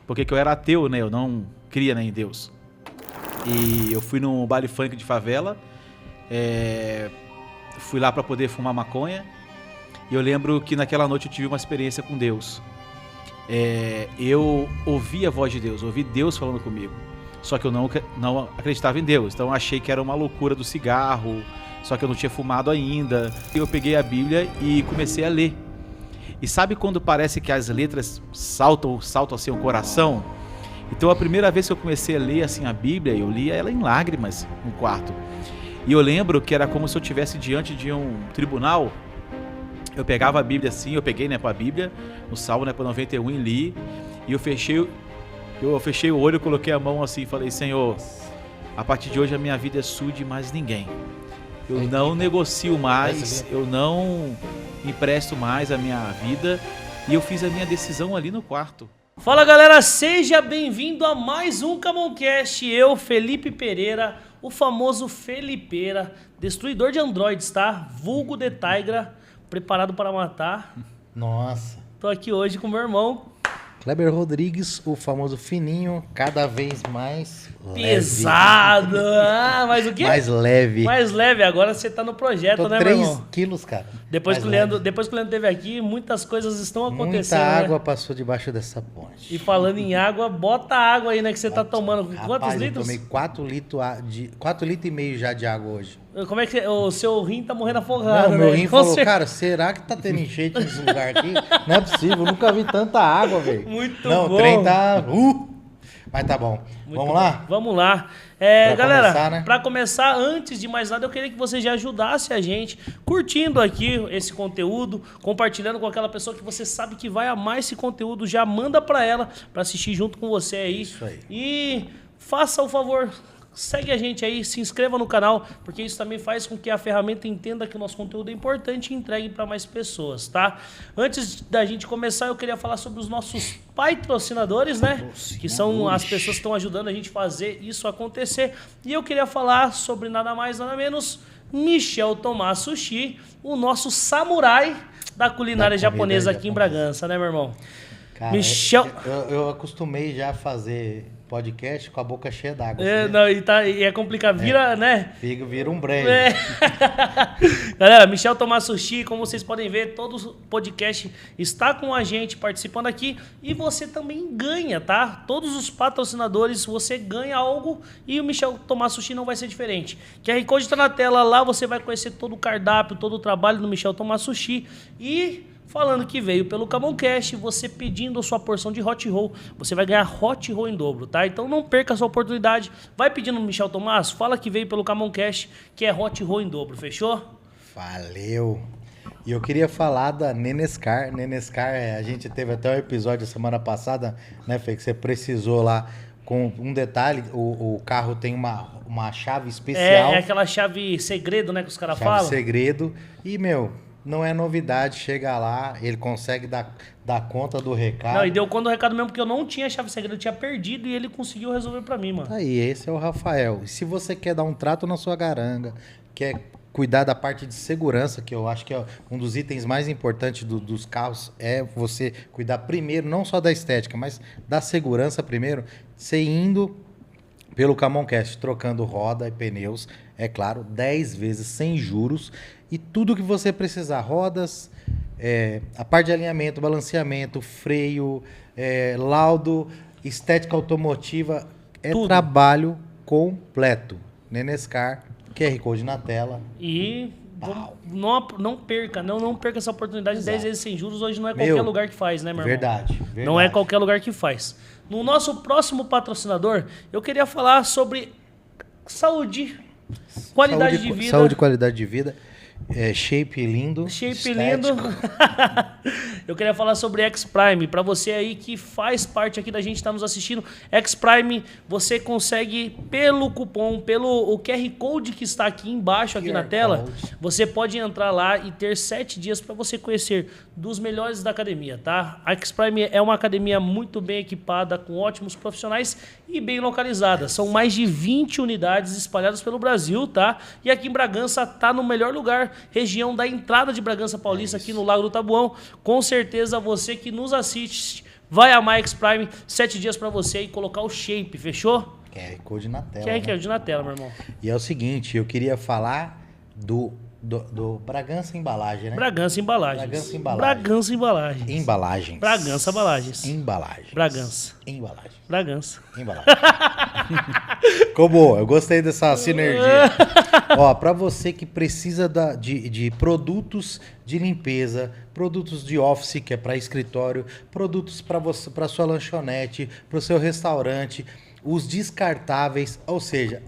porque que eu era ateu, né? Eu não cria, né, em Deus. E eu fui num baile funk de favela, fui lá para poder fumar maconha, e eu lembro que naquela noite eu tive uma experiência com Deus. Eu ouvi a voz de Deus, ouvi Deus falando comigo, só que eu não acreditava em Deus, então eu achei que era uma loucura do cigarro, só que eu não tinha fumado ainda. Eu peguei a Bíblia e comecei a ler. E sabe quando parece que as letras saltam assim o coração? Então a primeira vez que eu comecei a ler assim a Bíblia, eu lia ela em lágrimas no quarto. E eu lembro que era como se eu estivesse diante de um tribunal. Eu pegava a Bíblia assim, eu peguei, né, para a Bíblia, no Salmo, né, para 91 e li. E eu fechei o olho, coloquei a mão assim e falei: Senhor, a partir de hoje a minha vida é sua e de mais ninguém. Eu não negocio mais, eu não empresto mais a minha vida. E eu fiz a minha decisão ali no quarto. Fala galera, seja bem-vindo a mais um Camoncast. Eu, Felipe Pereira, o famoso Felipeira, destruidor de androides, tá? Vulgo The Tigra, preparado para matar. Nossa. Tô aqui hoje com meu irmão Kleber Rodrigues, o famoso fininho, cada vez mais pesado. Mas o quê? Mais leve. Mais leve, agora você tá no projeto, Tô né, 3 meu irmão? quilos, cara. Depois que o Leandro esteve aqui, muitas coisas estão acontecendo. Muita água né? passou debaixo dessa ponte. E falando em água, bota água aí, né, que você tá tomando. Rapaz, Quantos litros? Eu tomei 4 litros e meio já de água hoje. Como é que o seu rim tá morrendo afogado, Não, meu velho? rim falou, cara, será que tá tendo enchente nesse lugar aqui? Não é possível, eu nunca vi tanta água, velho. Muito Não, bom. o trem tá... Mas tá bom. Vamos lá? Vamos lá. Pra Galera, começar, né? para começar, antes de mais nada, eu queria que você já ajudasse a gente curtindo aqui esse conteúdo, compartilhando com aquela pessoa que você sabe que vai amar esse conteúdo, já manda para ela para assistir junto com você aí. Isso aí. E faça o favor, segue a gente aí, se inscreva no canal, porque isso também faz com que a ferramenta entenda que o nosso conteúdo é importante e entregue para mais pessoas, tá? Antes da gente começar, eu queria falar sobre os nossos patrocinadores, né? Que são as pessoas que estão ajudando a gente a fazer isso acontecer. E eu queria falar sobre nada mais, nada menos, Michel Tomás Sushi, o nosso samurai da culinária japonesa aqui em Bragança, né, meu irmão? Cara, Michel... eu acostumei já a fazer podcast com a boca cheia d'água. E é complicado, né? Vira um breve. Galera, Michel Tomás Sushi, como vocês podem ver, todo o podcast está com a gente participando aqui e você também ganha, tá? Todos os patrocinadores, você ganha algo e o Michel Tomás Sushi não vai ser diferente. QR Code está na tela, lá você vai conhecer todo o cardápio, todo o trabalho do Michel Tomás Sushi e... falando que veio pelo Camoncast, você pedindo a sua porção de hot roll, você vai ganhar hot roll em dobro, tá? Então não perca a sua oportunidade. Vai pedindo no Michel Tomás, fala que veio pelo Camoncast, que é hot roll em dobro, fechou? Valeu! E eu queria falar da Nenescar. Nenescar, a gente teve até um episódio semana passada, né, Fê, que você precisou lá. Com um detalhe, o carro tem uma chave especial. É aquela chave segredo, né, que os caras falam. Chave segredo. E, não é novidade, chega lá, ele consegue dar conta do recado. Não, e deu conta do recado mesmo, porque eu não tinha chave segredo, eu tinha perdido e ele conseguiu resolver pra mim, mano. Aí, esse é o Rafael. E se você quer dar um trato na sua garanga, quer cuidar da parte de segurança, que eu acho que é um dos itens mais importantes dos carros, é você cuidar primeiro, não só da estética, mas da segurança primeiro, você indo pelo Camoncast, trocando roda e pneus, é claro, 10 vezes sem juros, e tudo que você precisar, rodas, a parte de alinhamento, balanceamento, freio, laudo, estética automotiva, tudo. Trabalho completo. Nenescar, QR Code na tela. E não perca essa oportunidade. Exato. 10 vezes sem juros, hoje não é qualquer lugar que faz, né, meu irmão? Verdade. Não é qualquer lugar que faz. No nosso próximo patrocinador, eu queria falar sobre saúde, qualidade de vida. Saúde e qualidade de vida. Shape lindo. Shape estético. lindo. Eu queria falar sobre X-Prime. Para você aí que faz parte aqui da gente, está nos assistindo, X-Prime, você consegue pelo cupom, o QR Code que está aqui embaixo, aqui na tela, você pode entrar lá e ter 7 dias para você conhecer dos melhores da academia, tá? A X-Prime é uma academia muito bem equipada, com ótimos profissionais e bem localizada. São mais de 20 unidades espalhadas pelo Brasil, tá? E aqui em Bragança tá no melhor lugar, região da entrada de Bragança Paulista, aqui no Lago do Tabuão. Com certeza você que nos assiste vai amar X Prime, 7 dias pra você e colocar o shape, fechou? QR Code na tela. QR né? Code na tela, meu irmão. E é o seguinte, eu queria falar do Bragança Embalagem, né? Bragança Embalagens. Bragança Embalagens. Bragança Embalagens. Embalagens. Bragança Embalagens. Embalagens. Bragança. Embalagens. Bragança. Embalagem. Ficou boa, eu gostei dessa sinergia. Ó, pra você que precisa de produtos de limpeza, produtos de office, que é para escritório, produtos para você, para sua lanchonete, para o seu restaurante, os descartáveis, ou seja,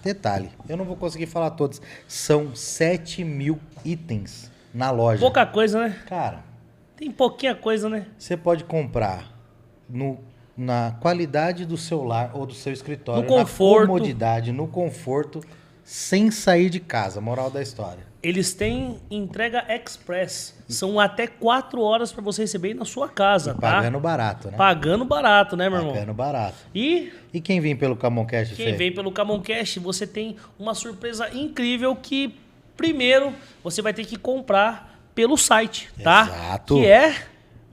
detalhe, eu não vou conseguir falar todos, são 7.000 itens na loja. Pouca coisa, né? Cara, Tem pouquinha coisa, né? você pode comprar na qualidade do seu lar ou do seu escritório, No conforto. na comodidade, no conforto, sem sair de casa. Moral da história. Eles têm entrega express. São até 4 horas pra você receber aí na sua casa, tá? Pagando barato, né? Pagando barato, né, meu irmão? Pagando barato. E E quem vem pelo Camoncast, quem vem pelo Camoncast, você tem uma surpresa incrível que, primeiro, você vai ter que comprar pelo site, tá? Exato. Que é...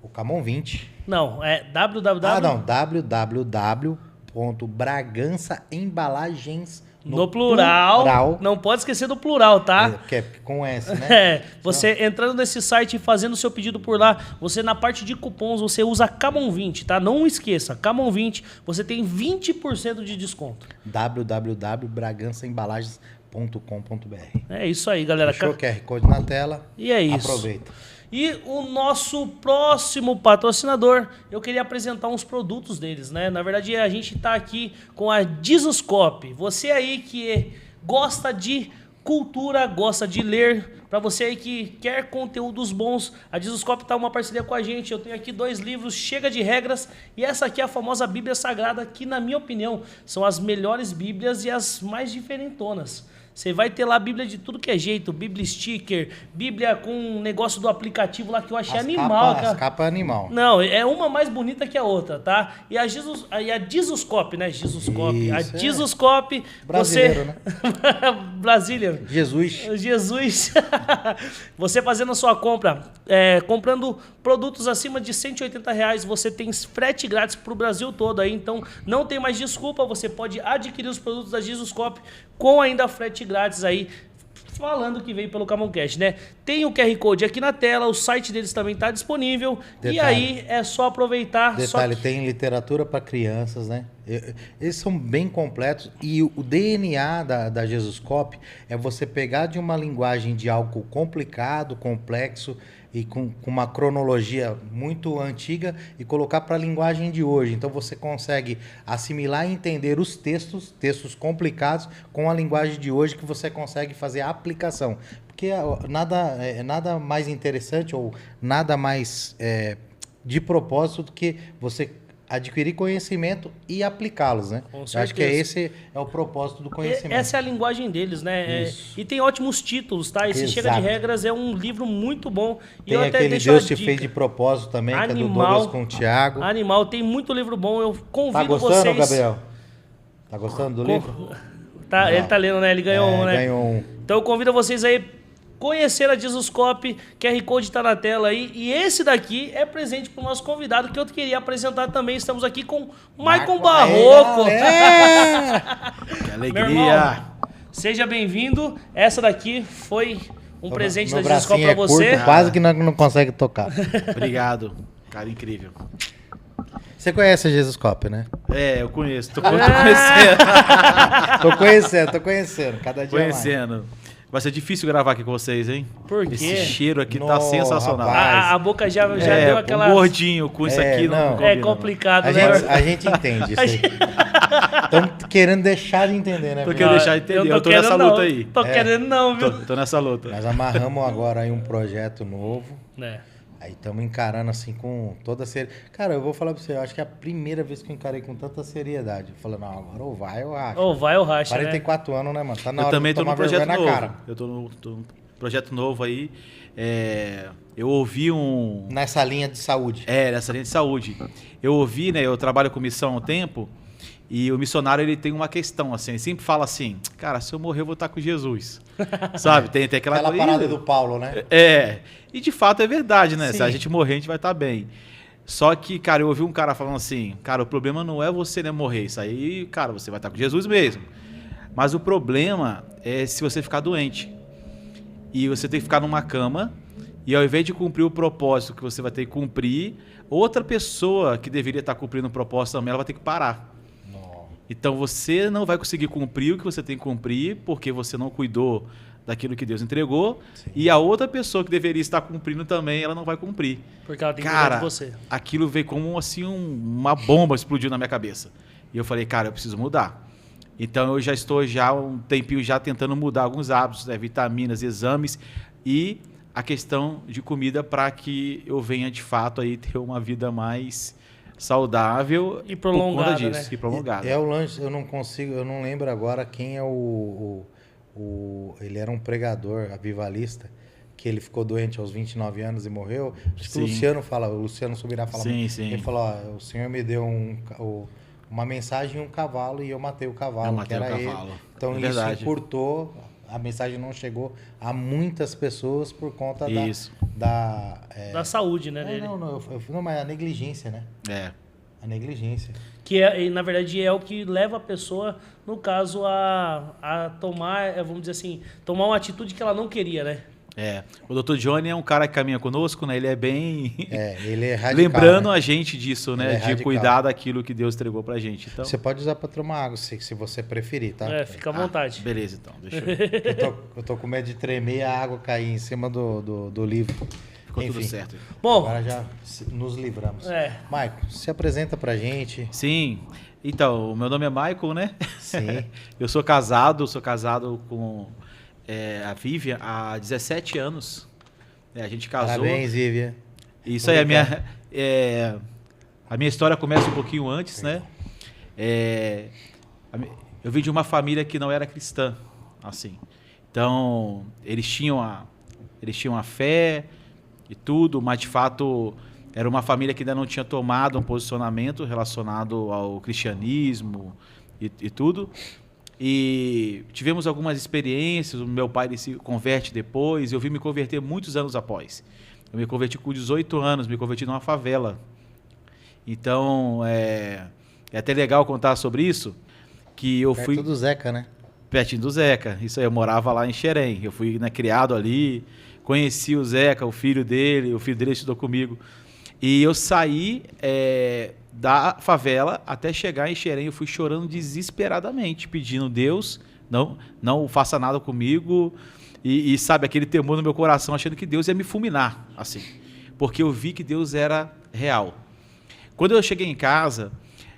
O Camon 20. Não, é www... www.bragançaembalagens No plural. Não pode esquecer do plural, tá? Que é com S, né? É, você entrando nesse site e fazendo o seu pedido por lá, você na parte de cupons, você usa Camon20, tá? Não esqueça, Camon20, você tem 20% de desconto. www.bragançaembalagens.com.br. É isso aí, galera. Fechou? QR Code na tela. E é isso. Aproveita. E o nosso próximo patrocinador, eu queria apresentar uns produtos deles, né? Na verdade, a gente tá aqui com a Jesuscope. Você aí que gosta de cultura, gosta de ler, para você aí que quer conteúdos bons, a Jesuscope tá uma parceria com a gente. Eu tenho aqui 2 livros, Chega de Regras, e essa aqui é a famosa Bíblia Sagrada, que na minha opinião são as melhores Bíblias e as mais diferentonas. Você vai ter lá a Bíblia de tudo que é jeito, Bíblia sticker, Bíblia com um negócio do aplicativo lá que eu achei animal. As capas animal. Não, é uma mais bonita que a outra, tá? E a Jesuscope, né? Jesuscope. Isso, A é. Jesuscope, Brasileiro, você... né? Brasília. Jesus. Jesus. Você fazendo a sua compra, comprando produtos acima de R$180, você tem frete grátis pro Brasil todo aí. Então, não tem mais desculpa. Você pode adquirir os produtos da Jesuscope com ainda frete grátis aí. Falando que veio pelo Camoncast, né? Tem o QR Code aqui na tela, o site deles também está disponível. Detalhe. E aí é só aproveitar. Detalhe, tem literatura para crianças, né? Eles são bem completos. E o DNA da Jesuscope é você pegar de uma linguagem de algo complicado, complexo e com uma cronologia muito antiga e colocar para a linguagem de hoje. Então você consegue assimilar e entender os textos complicados com a linguagem de hoje, que você consegue fazer a aplicação. Porque nada mais interessante ou nada mais de propósito do que você adquirir conhecimento e aplicá-los, né? Com Eu acho que esse é o propósito do conhecimento. Essa é a linguagem deles, né? Isso. E tem ótimos títulos, tá? Esse Chega de Exato. Regras é um livro muito bom. E Tem eu até aquele deixo Deus a te dica. fez de propósito também, que é do Animal. Douglas com o Thiago. Animal, tem muito livro bom. Eu convido Tá gostando, vocês... Gabriel? Tá gostando do livro? Tá, ele tá lendo, né? Ele ganhou um, né? Ganhou um. Então eu convido vocês aí conhecer a Jesuscope, QR Code tá na tela aí. E esse daqui é presente pro nosso convidado, que eu queria apresentar também. Estamos aqui com Maicon Barroco. Que Meu alegria! irmão, seja bem-vindo. Essa daqui foi um presente da Jesuscope pra bracinho você. curto, quase que não consegue tocar. Obrigado. Cara, incrível. Você conhece a Jesuscope, né? É, eu conheço. Tô conhecendo. Tô conhecendo. Cada dia mais. Conhecendo. Vai ser difícil gravar aqui com vocês, hein? Por quê? Esse cheiro aqui tá Nossa, sensacional. rapaz. A boca já deu aquela... um gordinho com isso aqui não não. combina, É não. complicado, A né? gente entende isso aí. Estamos querendo deixar de entender, né? Tô Fernando? querendo deixar de entender. Eu tô nessa querendo luta não. aí. Tô querendo não, viu? Tô nessa luta. Nós amarramos agora aí um projeto novo. É. Aí estamos encarando assim com toda seriedade. Cara, eu vou falar pra você, eu acho que é a primeira vez que eu encarei com tanta seriedade. Falando, não, agora ou vai ou racha. Ou vai ou racha, 44 anos, né, mano? Tá na Eu hora também de tô num tomar projeto vergonha novo. na cara. Eu tô num projeto novo aí. Eu ouvi um... Nessa linha de saúde. nessa linha de saúde. Eu ouvi, né? Eu trabalho com missão há um tempo. E o missionário, ele tem uma questão, assim. Ele sempre fala assim, cara, se eu morrer, eu vou estar com Jesus. Sabe? Tem aquela Aquela parada do Paulo, né? E de fato é verdade, né? Sim. Se a gente morrer, a gente vai estar bem. Só que, cara, eu ouvi um cara falando assim, cara, o problema não é você, né, morrer. Isso aí, cara, você vai estar com Jesus mesmo. Mas o problema é se você ficar doente. E você tem que ficar numa cama, e ao invés de cumprir o propósito que você vai ter que cumprir, outra pessoa que deveria estar cumprindo o propósito também, ela vai ter que parar. Então você não vai conseguir cumprir o que você tem que cumprir, porque você não cuidou daquilo que Deus entregou. Sim. E a outra pessoa que deveria estar cumprindo também, ela não vai cumprir. Porque ela tem que cuidar de você. Aquilo veio como assim uma bomba explodiu na minha cabeça. E eu falei, cara, eu preciso mudar. Então eu já estou um tempinho já tentando mudar alguns hábitos, né, vitaminas, exames e a questão de comida para que eu venha de fato aí ter uma vida mais saudável e prolongada, por conta disso, né? E prolongada. É o lanche, eu não lembro agora quem é ele era um pregador avivalista, que ele ficou doente aos 29 anos e morreu. Acho que o Luciano Subirá fala. Sim. Ele falou, o Senhor me deu uma mensagem e um cavalo e eu matei o cavalo, que era ele. Então isso encurtou, a mensagem não chegou a muitas pessoas por conta da saúde, né? Dele. Não, mas a negligência, né? A negligência. Que na verdade é o que leva a pessoa, no caso, a tomar, vamos dizer assim, tomar uma atitude que ela não queria, né? O Dr. Johnny é um cara que caminha conosco, né? Ele é bem... ele é radical, lembrando, né? a gente disso, né? De cuidar daquilo que Deus entregou pra gente. Então... Você pode usar pra tomar água, se você preferir, tá? Fica à vontade. Beleza, então. Deixa eu tô com medo de tremer e a água cair em cima do livro. Ficou tudo certo. Bom, agora já nos livramos. Maicon, se apresenta pra gente. Sim. Então, o meu nome é Michael, né? Sim. Eu sou casado com a Vivian há 17 anos. A gente casou. Parabéns, Vivian. Isso aí, a minha história começa um pouquinho antes, né? Eu vim de uma família que não era cristã, assim. Então, eles tinham a fé e tudo, mas de fato era uma família que ainda não tinha tomado um posicionamento relacionado ao cristianismo e tudo. E tivemos algumas experiências, o meu pai ele se converte depois, eu vim me converter muitos anos após. Eu me converti com 18 anos, me converti numa favela. Então, é até legal contar sobre isso, que eu fui... Perto do Zeca, né? Pertinho do Zeca, isso aí, eu morava lá em Xerém, eu fui criado ali, conheci o Zeca, o filho dele estudou comigo. E eu saí da favela até chegar em Xerém, eu fui chorando desesperadamente, pedindo, Deus, não faça nada comigo. E sabe, aquele temor no meu coração, achando que Deus ia me fulminar, assim. Porque eu vi que Deus era real. Quando eu cheguei em casa,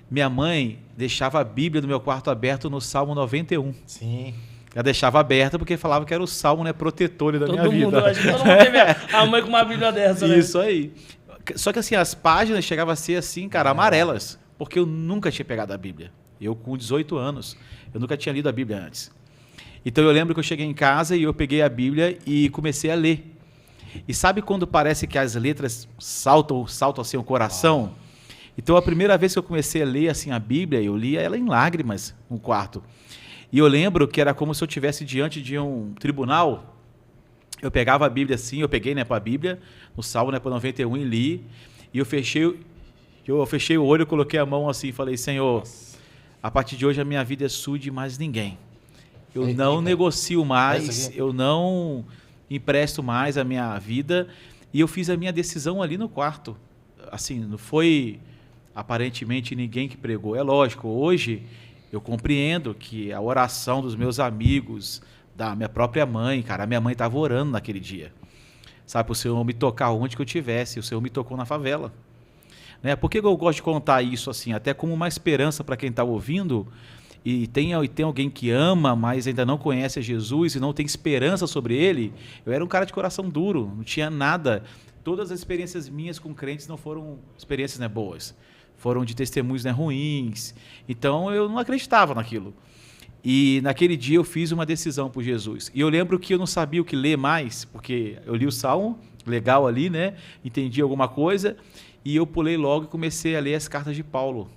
minha mãe deixava a Bíblia do meu quarto aberto no Salmo 91. Sim. Ela deixava aberta porque falava que era o Salmo, né, protetor da minha vida. Acho que todo mundo teve a mãe com uma Bíblia dessa, né? Isso aí. Só que assim, as páginas chegavam a ser assim, cara, amarelas. Porque eu nunca tinha pegado a Bíblia. Eu com 18 anos, eu nunca tinha lido a Bíblia antes. Então eu lembro que eu cheguei em casa e eu peguei a Bíblia e comecei a ler. E sabe quando parece que as letras saltam assim o coração? Então a primeira vez que eu comecei a ler assim a Bíblia, eu lia ela em lágrimas no quarto. E eu lembro que era como se eu estivesse diante de um tribunal. Eu pegava a Bíblia assim, eu peguei, né, para a Bíblia, no Salmo, né, para 91 e li. E eu fechei o olho, coloquei a mão assim e falei, Senhor, a partir de hoje a minha vida é sua e de mais ninguém. Eu não negocio mais, eu não empresto mais a minha vida. E eu fiz a minha decisão ali no quarto. Assim, não foi aparentemente ninguém que pregou. É lógico, hoje eu compreendo que a oração dos meus amigos, da minha própria mãe, cara, a minha mãe estava orando naquele dia. Sabe, o Senhor me tocar onde que eu tivesse, o Senhor me tocou na favela. Né? Por que eu gosto de contar isso assim? Até como uma esperança para quem está ouvindo, e tem alguém que ama, mas ainda não conhece a Jesus e não tem esperança sobre ele. Eu era um cara de coração duro, não tinha nada. Todas as experiências minhas com crentes não foram experiências, né, boas. Foram de testemunhos, né, ruins. Então eu não acreditava naquilo. E naquele dia eu fiz uma decisão por Jesus. E eu lembro que eu não sabia o que ler mais, porque eu li o Salmo, legal ali, né? Entendi alguma coisa, e eu pulei logo e comecei a ler as cartas de Paulo.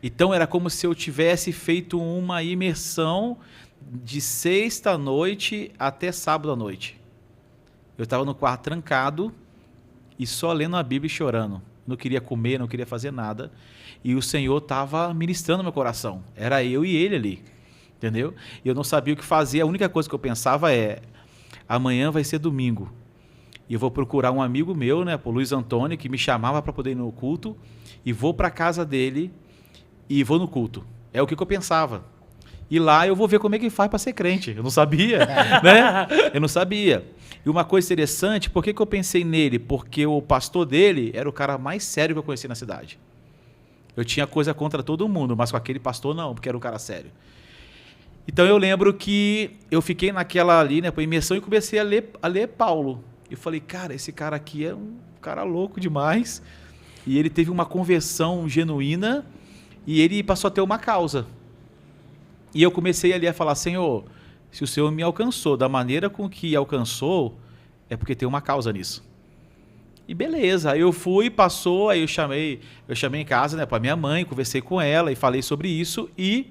Então era como se eu tivesse feito uma imersão de sexta à noite até sábado à noite. Eu estava no quarto trancado e só lendo a Bíblia e chorando. Não queria comer, não queria fazer nada. E o Senhor estava ministrando meu coração. Era eu e ele ali, entendeu? E eu não sabia o que fazer. A única coisa que eu pensava é, amanhã vai ser domingo. E eu vou procurar um amigo meu, né, o Luiz Antônio, que me chamava para poder ir no culto, e vou para a casa dele e vou no culto. É o que eu pensava. E lá eu vou ver como é que faz para ser crente. Eu não sabia, né? Eu não sabia. E uma coisa interessante, por que eu pensei nele? Porque o pastor dele era o cara mais sério que eu conheci na cidade. Eu tinha coisa contra todo mundo, mas com aquele pastor não, porque era um cara sério. Então eu lembro que eu fiquei naquela ali, né, imersão, e comecei a ler Paulo. Eu falei, cara, esse cara aqui é um cara louco demais. E ele teve uma conversão genuína e ele passou a ter uma causa. E eu comecei ali a falar, Senhor, se o Senhor me alcançou da maneira com que alcançou, é porque tem uma causa nisso. E beleza, aí eu fui, passou, aí eu chamei em casa, né, para minha mãe, conversei com ela e falei sobre isso. E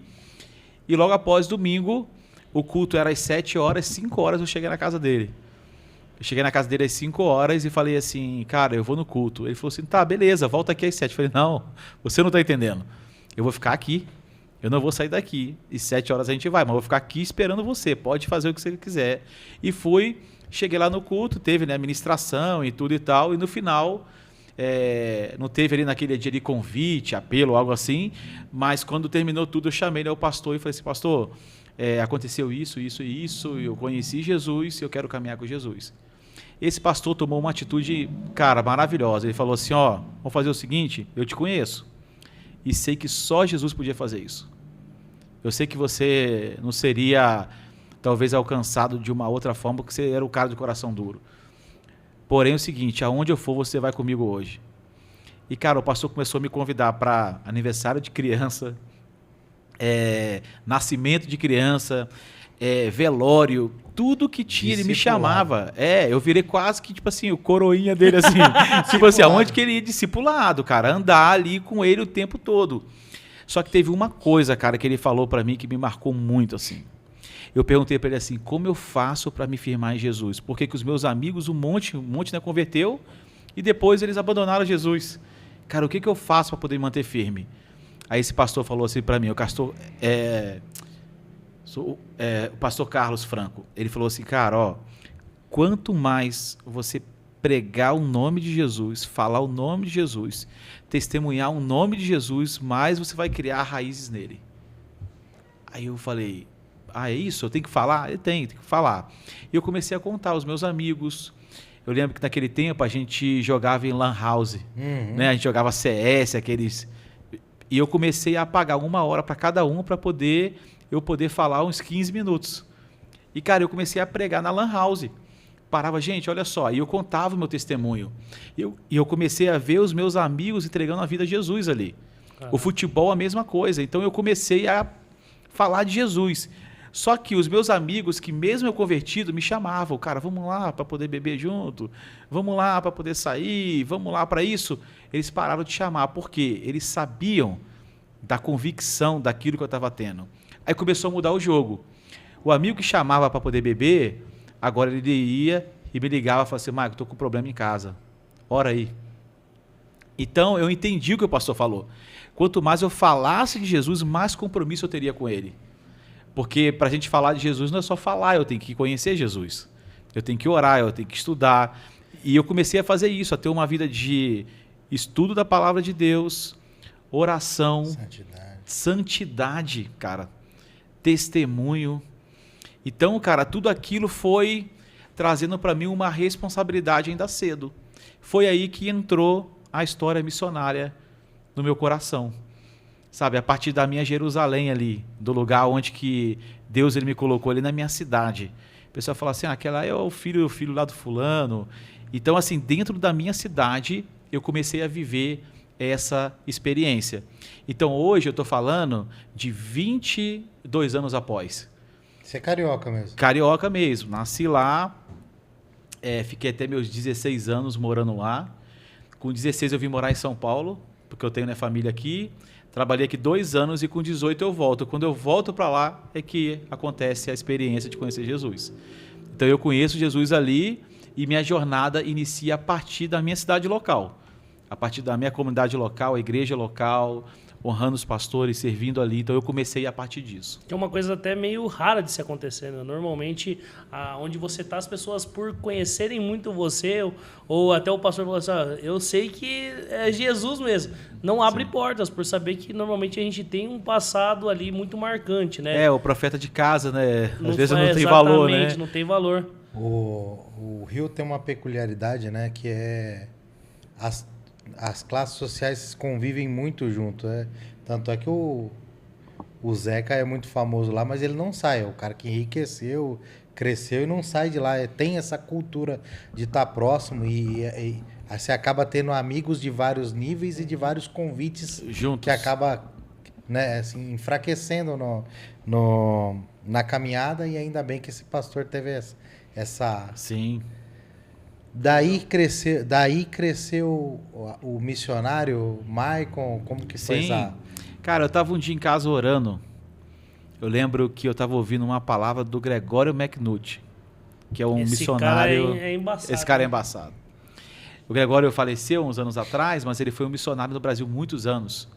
logo após domingo, o culto era às 7 horas, 5 horas eu cheguei na casa dele. Eu cheguei na casa dele às 5 horas e falei assim, cara, eu vou no culto. Ele falou assim, tá, beleza, volta aqui às 7. Eu falei, não, você não tá entendendo. Eu vou ficar aqui, eu não vou sair daqui. E 7 horas a gente vai, mas eu vou ficar aqui esperando você. Pode fazer o que você quiser. E fui, cheguei lá no culto, teve, né, administração e tudo e tal. E no final, não teve ali naquele dia de convite, apelo, algo assim. Mas quando terminou tudo, eu chamei, né, o pastor e falei assim, pastor, aconteceu isso, isso e isso. Eu conheci Jesus e eu quero caminhar com Jesus. Esse pastor tomou uma atitude, cara, maravilhosa. Ele falou assim, ó, vamos fazer o seguinte, eu te conheço e sei que só Jesus podia fazer isso. Eu sei que você não seria, talvez, alcançado de uma outra forma, porque você era o cara de coração duro. Porém, é o seguinte, aonde eu for, você vai comigo hoje. E, cara, o pastor começou a me convidar para aniversário de criança, nascimento de criança, velório, tudo que tinha, ele me chamava. Eu virei quase que, tipo assim, o coroinha dele, assim. Tipo assim, aonde que ele ia discipulado, cara, andar ali com ele o tempo todo. Só que teve uma coisa, cara, que ele falou pra mim que me marcou muito, assim. Eu perguntei pra ele assim, como eu faço pra me firmar em Jesus? Porque que os meus amigos, um monte, né, converteu e depois eles abandonaram Jesus. Cara, o que eu faço pra poder me manter firme? Aí esse pastor falou assim pra mim, o pastor Carlos Franco, ele falou assim, cara, ó, quanto mais você pregar o nome de Jesus, falar o nome de Jesus, testemunhar o nome de Jesus, mais você vai criar raízes nele. Aí eu falei, é isso? Eu tenho que falar? Eu tenho que falar. E eu comecei a contar os meus amigos. Eu lembro que naquele tempo a gente jogava em Lan House, né? A gente jogava CS, aqueles... E eu comecei a pagar 1 hora para cada um para eu poder falar uns 15 minutos. E, cara, eu comecei a pregar na Lan House. Parava, gente, olha só. E eu contava o meu testemunho. E eu comecei a ver os meus amigos entregando a vida a Jesus ali. O futebol, a mesma coisa. Então, eu comecei a falar de Jesus. Só que os meus amigos, que mesmo eu convertido, me chamavam. Cara, vamos lá para poder beber junto. Vamos lá para poder sair. Vamos lá para isso. Eles pararam de chamar. Por quê? Eles sabiam da convicção daquilo que eu estava tendo. Aí começou a mudar o jogo. O amigo que chamava para poder beber, agora ele ia e me ligava e falava assim, Marco, estou com um problema em casa. Ora aí. Então, eu entendi o que o pastor falou. Quanto mais eu falasse de Jesus, mais compromisso eu teria com ele. Porque para a gente falar de Jesus não é só falar, eu tenho que conhecer Jesus. Eu tenho que orar, eu tenho que estudar. E eu comecei a fazer isso, a ter uma vida de estudo da palavra de Deus, oração, santidade, cara, testemunho. Então, cara, tudo aquilo foi trazendo para mim uma responsabilidade ainda cedo. Foi aí que entrou a história missionária no meu coração. Sabe, a partir da minha Jerusalém ali, do lugar onde que Deus ele me colocou ali na minha cidade. O pessoal fala assim, aquela é o filho lá do fulano. Então, assim, dentro da minha cidade, eu comecei a viver essa experiência. Então, hoje eu estou falando de 22 anos após. Você é carioca mesmo? Carioca mesmo. Nasci lá, fiquei até meus 16 anos morando lá. Com 16 eu vim morar em São Paulo, porque eu tenho, né, família aqui. Trabalhei aqui 2 anos e com 18 eu volto. Quando eu volto para lá é que acontece a experiência de conhecer Jesus. Então eu conheço Jesus ali e minha jornada inicia a partir da minha cidade local, a partir da minha comunidade local, a igreja local, honrando os pastores, servindo ali. Então eu comecei a partir disso. Que é uma coisa até meio rara de se acontecer, né? Normalmente, onde você tá, as pessoas, por conhecerem muito você, ou até o pastor falou assim, eu sei que é Jesus mesmo. Não abre portas, por saber que normalmente a gente tem um passado ali muito marcante, né? O profeta de casa, né? Não Às vezes foi- não tem valor, né? exatamente, não tem valor. O Rio tem uma peculiaridade, né? Que é as classes sociais convivem muito junto, né? Tanto é que o Zeca é muito famoso lá, mas ele não sai. É o cara que enriqueceu, cresceu e não sai de lá. Tem essa cultura de estar próximo e aí você acaba tendo amigos de vários níveis e de vários convites Juntos. que acaba, né, assim, enfraquecendo na caminhada, e ainda bem que esse pastor teve essa. Sim. Daí cresceu o missionário Maicon, como que foi Sim. essa? Cara, eu estava um dia em casa orando. Eu lembro que eu estava ouvindo uma palavra do Gregório McNulty, que é um Esse missionário. cara é embaçado. Esse cara é embaçado. O Gregório faleceu uns anos atrás, mas ele foi um missionário no Brasil muitos anos.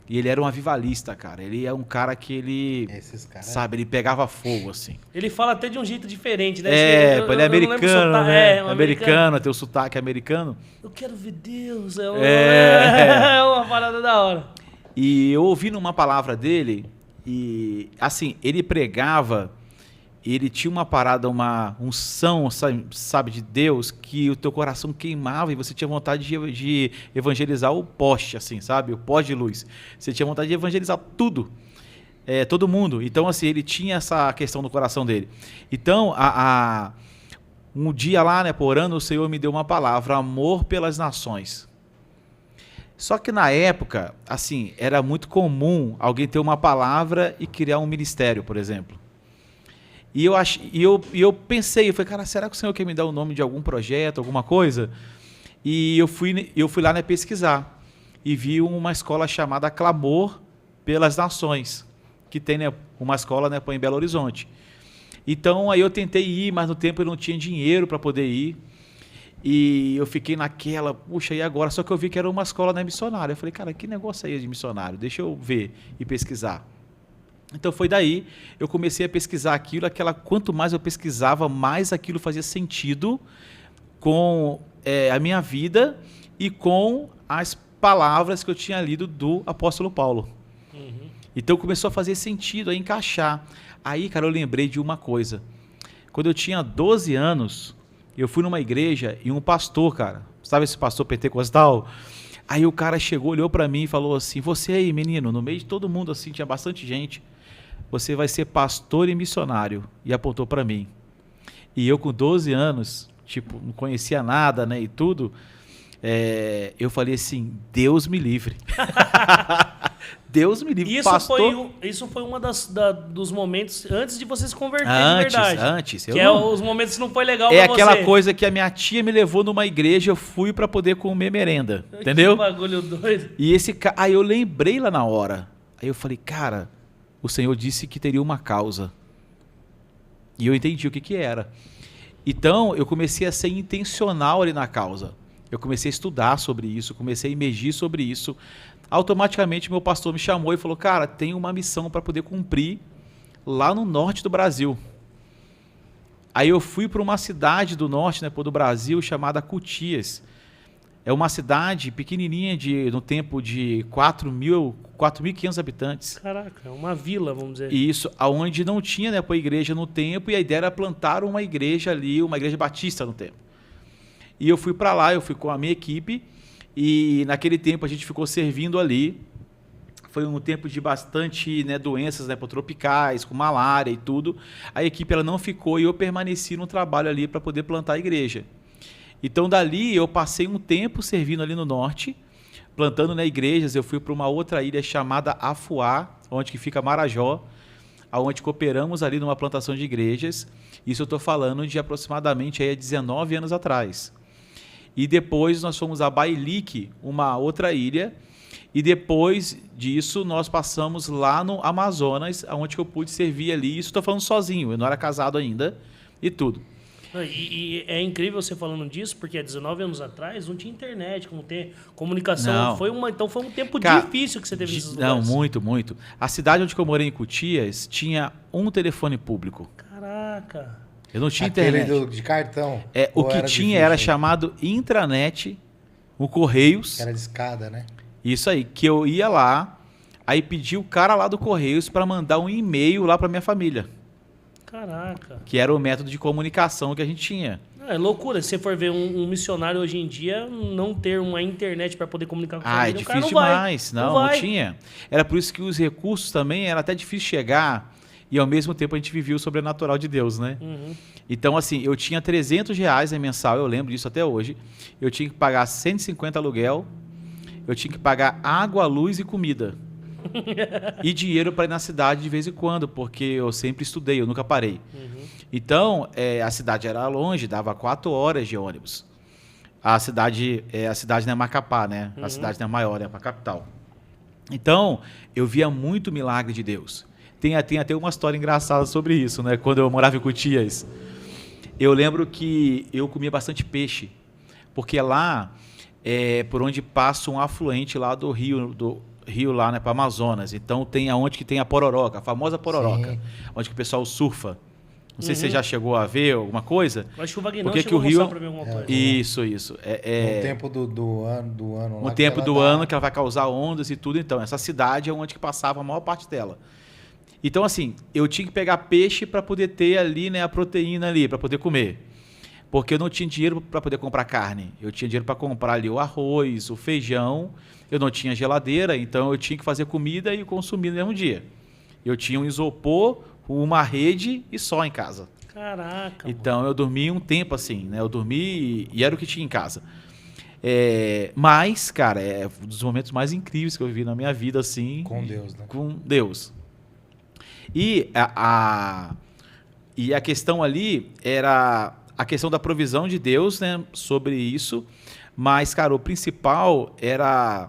E ele era um avivalista, cara. Ele é um cara que Esses caras. sabe, ele pegava fogo, assim. Ele fala até de um jeito diferente, né? Ele é Eu não lembro o americano, sotaque. né? Um Americano, tem o sotaque americano. Eu quero ver Deus. É. É uma parada da hora. E eu ouvi numa palavra dele, e assim, ele pregava, ele tinha uma parada, uma unção, sabe, de Deus, que o teu coração queimava e você tinha vontade de evangelizar o poste, assim, sabe? O poste de luz. Você tinha vontade de evangelizar tudo, todo mundo. Então, assim, ele tinha essa questão no coração dele. Então, um dia lá, né, orando, o Senhor me deu uma palavra, amor pelas nações. Só que na época, assim, era muito comum alguém ter uma palavra e criar um ministério, por exemplo. E eu pensei, eu falei, cara, será que o Senhor quer me dar o nome de algum projeto, alguma coisa? E eu fui lá, né, pesquisar e vi uma escola chamada Clamor pelas Nações, que tem, né, uma escola, né, em Belo Horizonte. Então aí eu tentei ir, mas no tempo eu não tinha dinheiro para poder ir. E eu fiquei naquela, puxa, e agora? Só que eu vi que era uma escola, né, missionária. Eu falei, cara, que negócio aí de missionário? Deixa eu ver e pesquisar. Então foi daí, eu comecei a pesquisar aquilo, quanto mais eu pesquisava, mais aquilo fazia sentido com a minha vida e com as palavras que eu tinha lido do apóstolo Paulo. Uhum. Então começou a fazer sentido, a encaixar. Aí, cara, eu lembrei de uma coisa. Quando eu tinha 12 anos, eu fui numa igreja e um pastor, cara, sabe esse pastor pentecostal? Aí o cara chegou, olhou pra mim e falou assim, você aí, menino, no meio de todo mundo assim, tinha bastante gente, você vai ser pastor e missionário. E apontou pra mim. E eu com 12 anos, tipo, não conhecia nada, né, e tudo, eu falei assim, Deus me livre. Deus me livre, pastor. Isso foi uma dos momentos antes de você se converter de verdade. Antes. Que os momentos que não foi legal pra você. É aquela coisa que a minha tia me levou numa igreja, eu fui pra poder comer merenda, entendeu? Que bagulho doido. E aí eu lembrei lá na hora. Aí eu falei, cara, o Senhor disse que teria uma causa. E eu entendi o que era. Então, eu comecei a ser intencional ali na causa. Eu comecei a estudar sobre isso, comecei a imergir sobre isso. Automaticamente, meu pastor me chamou e falou, cara, tem uma missão para poder cumprir lá no norte do Brasil. Aí eu fui para uma cidade do norte, né, do Brasil, chamada Cutias. É uma cidade pequenininha, no tempo de 4.500 habitantes. Caraca, é uma vila, vamos dizer. E isso, onde não tinha, né, igreja no tempo, e a ideia era plantar uma igreja ali, uma igreja batista no tempo. E eu fui para lá, eu fui com a minha equipe, e naquele tempo a gente ficou servindo ali. Foi um tempo de bastante, né, doenças, né, tropicais, com malária e tudo. A equipe ela não ficou e eu permaneci no trabalho ali para poder plantar a igreja. Então, dali, eu passei um tempo servindo ali no norte, plantando, né, igrejas. Eu fui para uma outra ilha chamada Afuá, onde que fica Marajó, onde cooperamos ali numa plantação de igrejas. Isso eu estou falando de aproximadamente aí, 19 anos atrás. E depois nós fomos a Bailique, uma outra ilha, e depois disso nós passamos lá no Amazonas, onde eu pude servir ali. Isso estou falando sozinho, eu não era casado ainda e tudo. E é incrível você falando disso, porque há 19 anos atrás não tinha internet, como ter comunicação. Não. Então foi um tempo Cara, difícil que você teve nesses Não, lugares. muito, muito. A cidade onde eu morei, em Cotias, tinha um telefone público. Caraca. Eu não tinha Aquele internet. de cartão. O Ou que era tinha difícil? era chamado intranet, o Correios. Era de escada, né? Isso aí, que eu ia lá, aí pedi o cara lá do Correios para mandar um e-mail lá para minha família, Caraca. que era o método de comunicação que a gente tinha. É loucura. Se você for ver um missionário hoje em dia, não ter uma internet para poder comunicar com a É família, o cara difícil não vai. demais. Não vai. tinha. Era por isso que os recursos também era até difícil chegar e ao mesmo tempo a gente vivia o sobrenatural de Deus, né? Uhum. Então, assim, eu tinha R$300 mensal, eu lembro disso até hoje. Eu tinha que pagar 150 aluguel, eu tinha que pagar água, luz e comida. E dinheiro para ir na cidade de vez em quando, porque eu sempre estudei, eu nunca parei. Então, a cidade era longe, dava 4 horas de ônibus. A cidade não é Macapá, né? A cidade não é maior, é para a capital. Então, eu via muito milagre de Deus. Tem até uma história engraçada sobre isso, né? Quando eu morava em Cotias, eu lembro que eu comia bastante peixe, porque lá por onde passa um afluente lá do rio lá, né, para Amazonas. Então tem aonde que tem a pororoca, a famosa pororoca, Sim. onde que o pessoal surfa. Não sei se você já chegou a ver alguma coisa. Acho que o Wagner Porque chegou que o a mostrar rio- pra mim alguma coisa. Isso. No tempo do ano. No lá tempo que do ela ano que ela vai causar ondas e tudo. Então, essa cidade é onde que passava a maior parte dela. Então, assim, eu tinha que pegar peixe para poder ter ali, né, a proteína ali, para poder comer. Porque eu não tinha dinheiro para poder comprar carne. Eu tinha dinheiro para comprar ali o arroz, o feijão. Eu não tinha geladeira, então eu tinha que fazer comida e consumir no mesmo dia. Eu tinha um isopor, uma rede e só em casa. Caraca. Então eu dormi um tempo assim, né? Eu dormi e era o que tinha em casa. Mas, cara, é um dos momentos mais incríveis que eu vivi na minha vida, assim. Com Deus, né? Com Deus. E a questão ali era a questão da provisão de Deus, né? Sobre isso. Mas, cara, o principal era,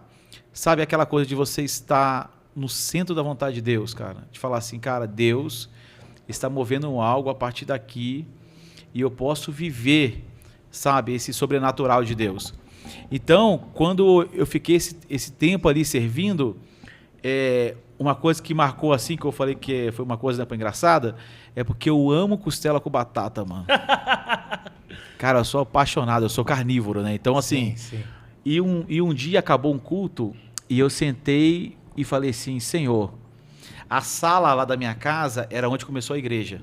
sabe, aquela coisa de você estar no centro da vontade de Deus, cara. De falar assim, cara, Deus está movendo algo a partir daqui e eu posso viver, sabe, esse sobrenatural de Deus. Então, quando eu fiquei esse tempo ali servindo, uma coisa que marcou assim, que eu falei que foi uma coisa, né, engraçada, é porque eu amo costela com batata, mano. Cara, eu sou apaixonado, eu sou carnívoro, né? Então, assim, Sim. E um dia acabou um culto e eu sentei e falei assim, Senhor, a sala lá da minha casa era onde começou a igreja.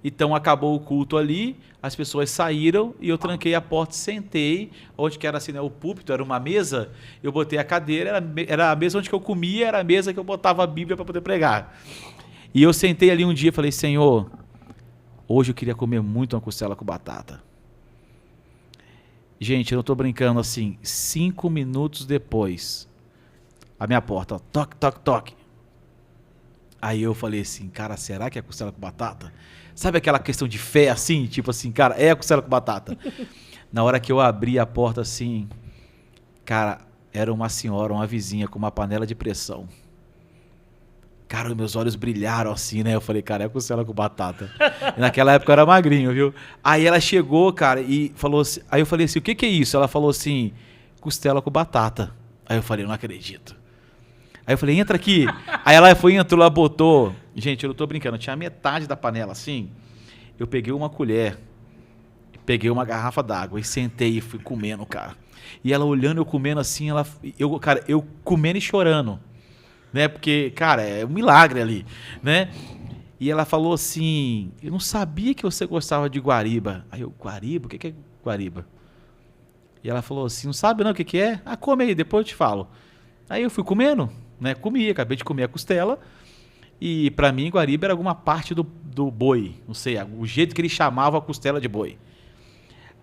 Então acabou o culto ali, as pessoas saíram e eu tranquei a porta e sentei, onde que era assim, né, o púlpito, era uma mesa, eu botei a cadeira, era a mesa onde que eu comia, era a mesa que eu botava a Bíblia para poder pregar. E eu sentei ali um dia e falei, Senhor, hoje eu queria comer muito uma costela com batata. Gente, eu não estou brincando assim, 5 minutos depois, a minha porta, ó, toque, toque, toque. Aí eu falei assim, cara, será que é costela com batata? Sabe aquela questão de fé assim, tipo assim, cara, é a costela com batata? Na hora que eu abri a porta assim, cara, era uma senhora, uma vizinha com uma panela de pressão. Cara, meus olhos brilharam assim, né? Eu falei, cara, é costela com batata. E naquela época eu era magrinho, viu? Aí ela chegou, cara, e falou assim, aí eu falei assim, o que é isso? Ela falou assim, costela com batata. Aí eu falei, não acredito. Aí eu falei, entra aqui. Aí ela entrou, ela botou. Gente, eu não tô brincando, tinha metade da panela assim. Eu peguei uma colher, peguei uma garrafa d'água e sentei e fui comendo, cara. E ela olhando, eu comendo assim, eu comendo e chorando, né? Porque, cara, é um milagre ali, né? E ela falou assim, eu não sabia que você gostava de guariba. Aí eu, guariba? O que é guariba? E ela falou assim, não sabe não o que é? Ah, come aí, depois eu te falo. Aí eu fui comendo, né? Comi, acabei de comer a costela. E pra mim, guariba era alguma parte do boi. Não sei, o jeito que ele chamava a costela de boi.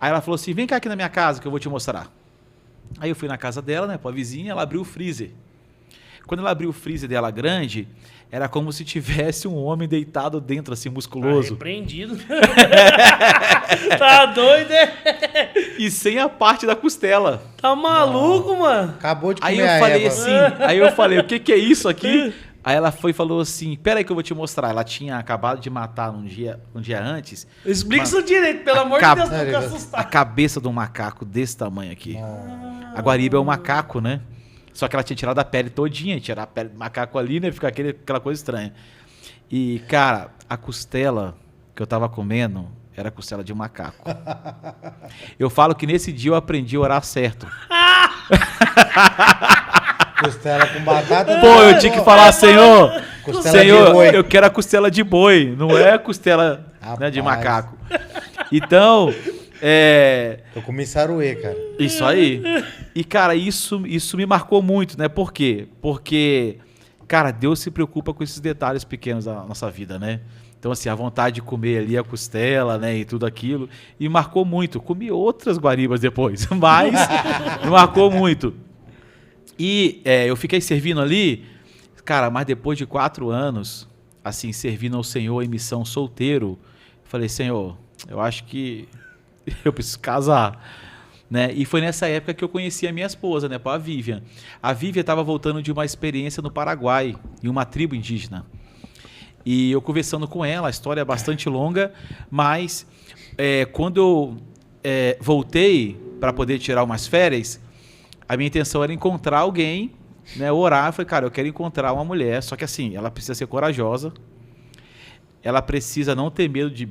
Aí ela falou assim, vem cá aqui na minha casa que eu vou te mostrar. Aí eu fui na casa dela, né, pra vizinha, ela abriu o freezer. Quando ela abriu o freezer dela grande, era como se tivesse um homem deitado dentro, assim, musculoso. Repreendido. Tá doido, né? E sem a parte da costela. Tá maluco, mano? Acabou de comer Aí eu a falei Eva. assim, aí eu falei, o que é isso aqui? Aí ela foi e falou assim, peraí que eu vou te mostrar. Ela tinha acabado de matar um dia antes. Explica isso direito, pelo amor de Deus, não fica A assustado. cabeça de um macaco desse tamanho aqui. A guariba é um macaco, né? Só que ela tinha tirado a pele todinha, tirar a pele do macaco ali, né? Fica aquela coisa estranha. E, cara, a costela que eu tava comendo era costela de macaco. Eu falo que nesse dia eu aprendi a orar certo. Costela com batata. Pô, eu tinha que falar, Senhor, Costela de Senhor, boi. eu quero a costela de boi, não é a costela, né, de Rapaz. macaco. Então, Eu comi saruê, cara. isso aí. E, cara, isso me marcou muito, né? Por quê? Porque, cara, Deus se preocupa com esses detalhes pequenos da nossa vida, né? Então, assim, a vontade de comer ali a costela, né, e tudo aquilo. E marcou muito. Comi outras guaribas depois, mas me marcou muito. E eu fiquei servindo ali, cara, mas depois de 4 anos, assim, servindo ao Senhor em missão solteiro, falei, Senhor, eu acho que eu preciso casar, né? E foi nessa época que eu conheci a minha esposa, né, a Vivian. A Vivian estava voltando de uma experiência no Paraguai, em uma tribo indígena. E eu conversando com ela, a história é bastante longa, mas quando eu voltei para poder tirar umas férias, a minha intenção era encontrar alguém, né, orar. Eu falei, cara, eu quero encontrar uma mulher, só que assim, ela precisa ser corajosa, ela precisa não ter medo de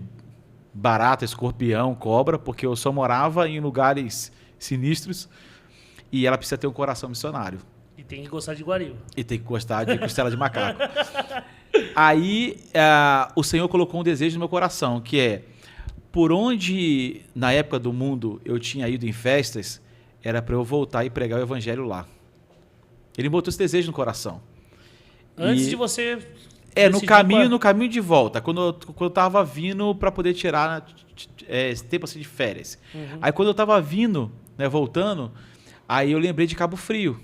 barata, escorpião, cobra, porque eu só morava em lugares sinistros, e ela precisa ter um coração missionário. E tem que gostar de guariba. E tem que gostar de costela de macaco. Aí o Senhor colocou um desejo no meu coração, que é, por onde na época do mundo eu tinha ido em festas, era para eu voltar e pregar o evangelho lá. Ele botou esse desejo no coração. Antes de você... No caminho de volta, quando eu tava vindo para poder tirar esse tempo assim de férias. Uhum. Aí quando eu tava vindo, né, voltando, aí eu lembrei de Cabo Frio.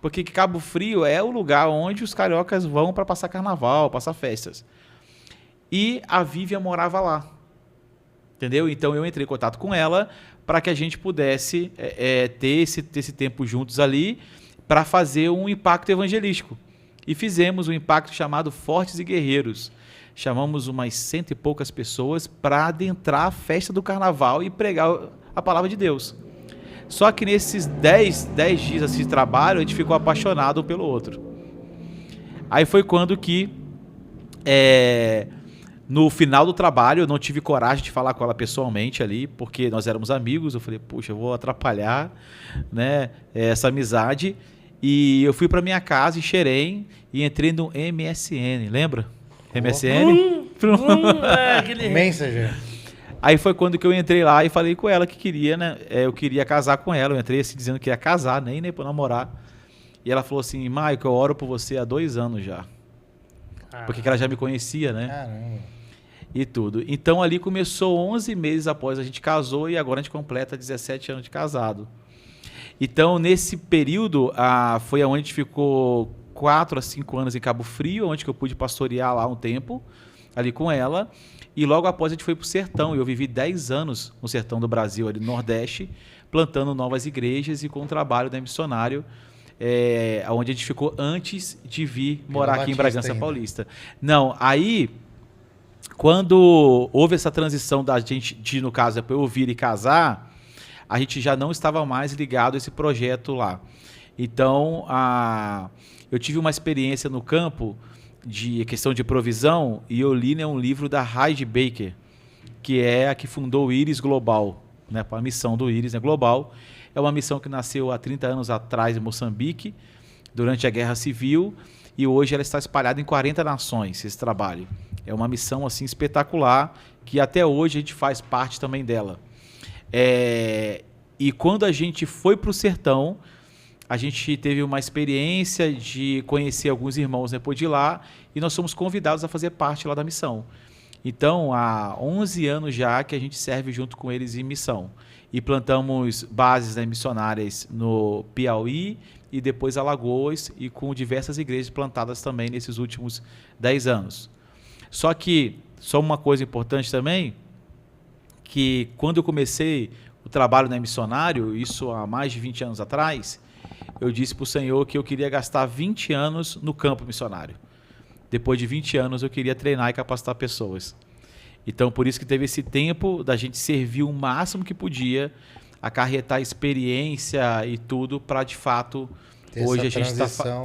Porque Cabo Frio é o lugar onde os cariocas vão para passar carnaval, passar festas. E a Vivian morava lá. Entendeu? Então eu entrei em contato com ela para que a gente pudesse ter esse tempo juntos ali para fazer um impacto evangelístico. E fizemos um impacto chamado Fortes e Guerreiros. Chamamos umas 100 e poucas pessoas para adentrar a festa do carnaval e pregar a palavra de Deus. Só que nesses 10 dias assim, de trabalho, a gente ficou apaixonado um pelo outro. Aí foi quando que, no final do trabalho, eu não tive coragem de falar com ela pessoalmente ali, porque nós éramos amigos. Eu falei, puxa, eu vou atrapalhar, né, essa amizade. E eu fui para minha casa em Xerém e entrei no MSN, lembra? MSN? Aquele... Messenger. Aí foi quando que eu entrei lá e falei com ela que queria, né? Eu queria casar com ela. Eu entrei assim dizendo que ia casar, nem pra namorar. E ela falou assim, Maico, eu oro por você há 2 anos já. Porque ela já me conhecia, né? Caramba. E tudo. Então ali começou 11 meses após a gente casou e agora a gente completa 17 anos de casado. Então nesse período foi onde a gente ficou 4 a 5 anos em Cabo Frio, onde que eu pude pastorear lá um tempo, ali com ela. E logo após a gente foi para o sertão, e eu vivi 10 anos no sertão do Brasil, ali no Nordeste, plantando novas igrejas e com o trabalho da missionário, onde a gente ficou antes de vir morar aqui em Bragança Paulista. Não, aí, quando houve essa transição da gente, no caso, para eu vir e casar, a gente já não estava mais ligado a esse projeto lá. Então, eu tive uma experiência no campo, de questão de provisão, e eu li, né, um livro da Heidi Baker, que é a que fundou o Íris Global, né, a missão do Íris, né, Global. É uma missão que nasceu há 30 anos atrás em Moçambique, durante a Guerra Civil, e hoje ela está espalhada em 40 nações, esse trabalho. É uma missão assim espetacular, que até hoje a gente faz parte também dela. E quando a gente foi para o sertão, a gente teve uma experiência de conhecer alguns irmãos depois de lá, e nós fomos convidados a fazer parte lá da missão. Então, há 11 anos já que a gente serve junto com eles em missão. E plantamos bases, né, missionárias no Piauí e depois Alagoas, e com diversas igrejas plantadas também nesses últimos 10 anos. Só uma coisa importante também, que quando eu comecei o trabalho, né, missionário, isso há mais de 20 anos atrás, eu disse para o Senhor que eu queria gastar 20 anos no campo missionário. depois de 20 anos eu queria treinar e capacitar pessoas. Então, por isso que teve esse tempo da gente servir o máximo que podia, acarretar experiência e tudo para, de fato, hoje a gente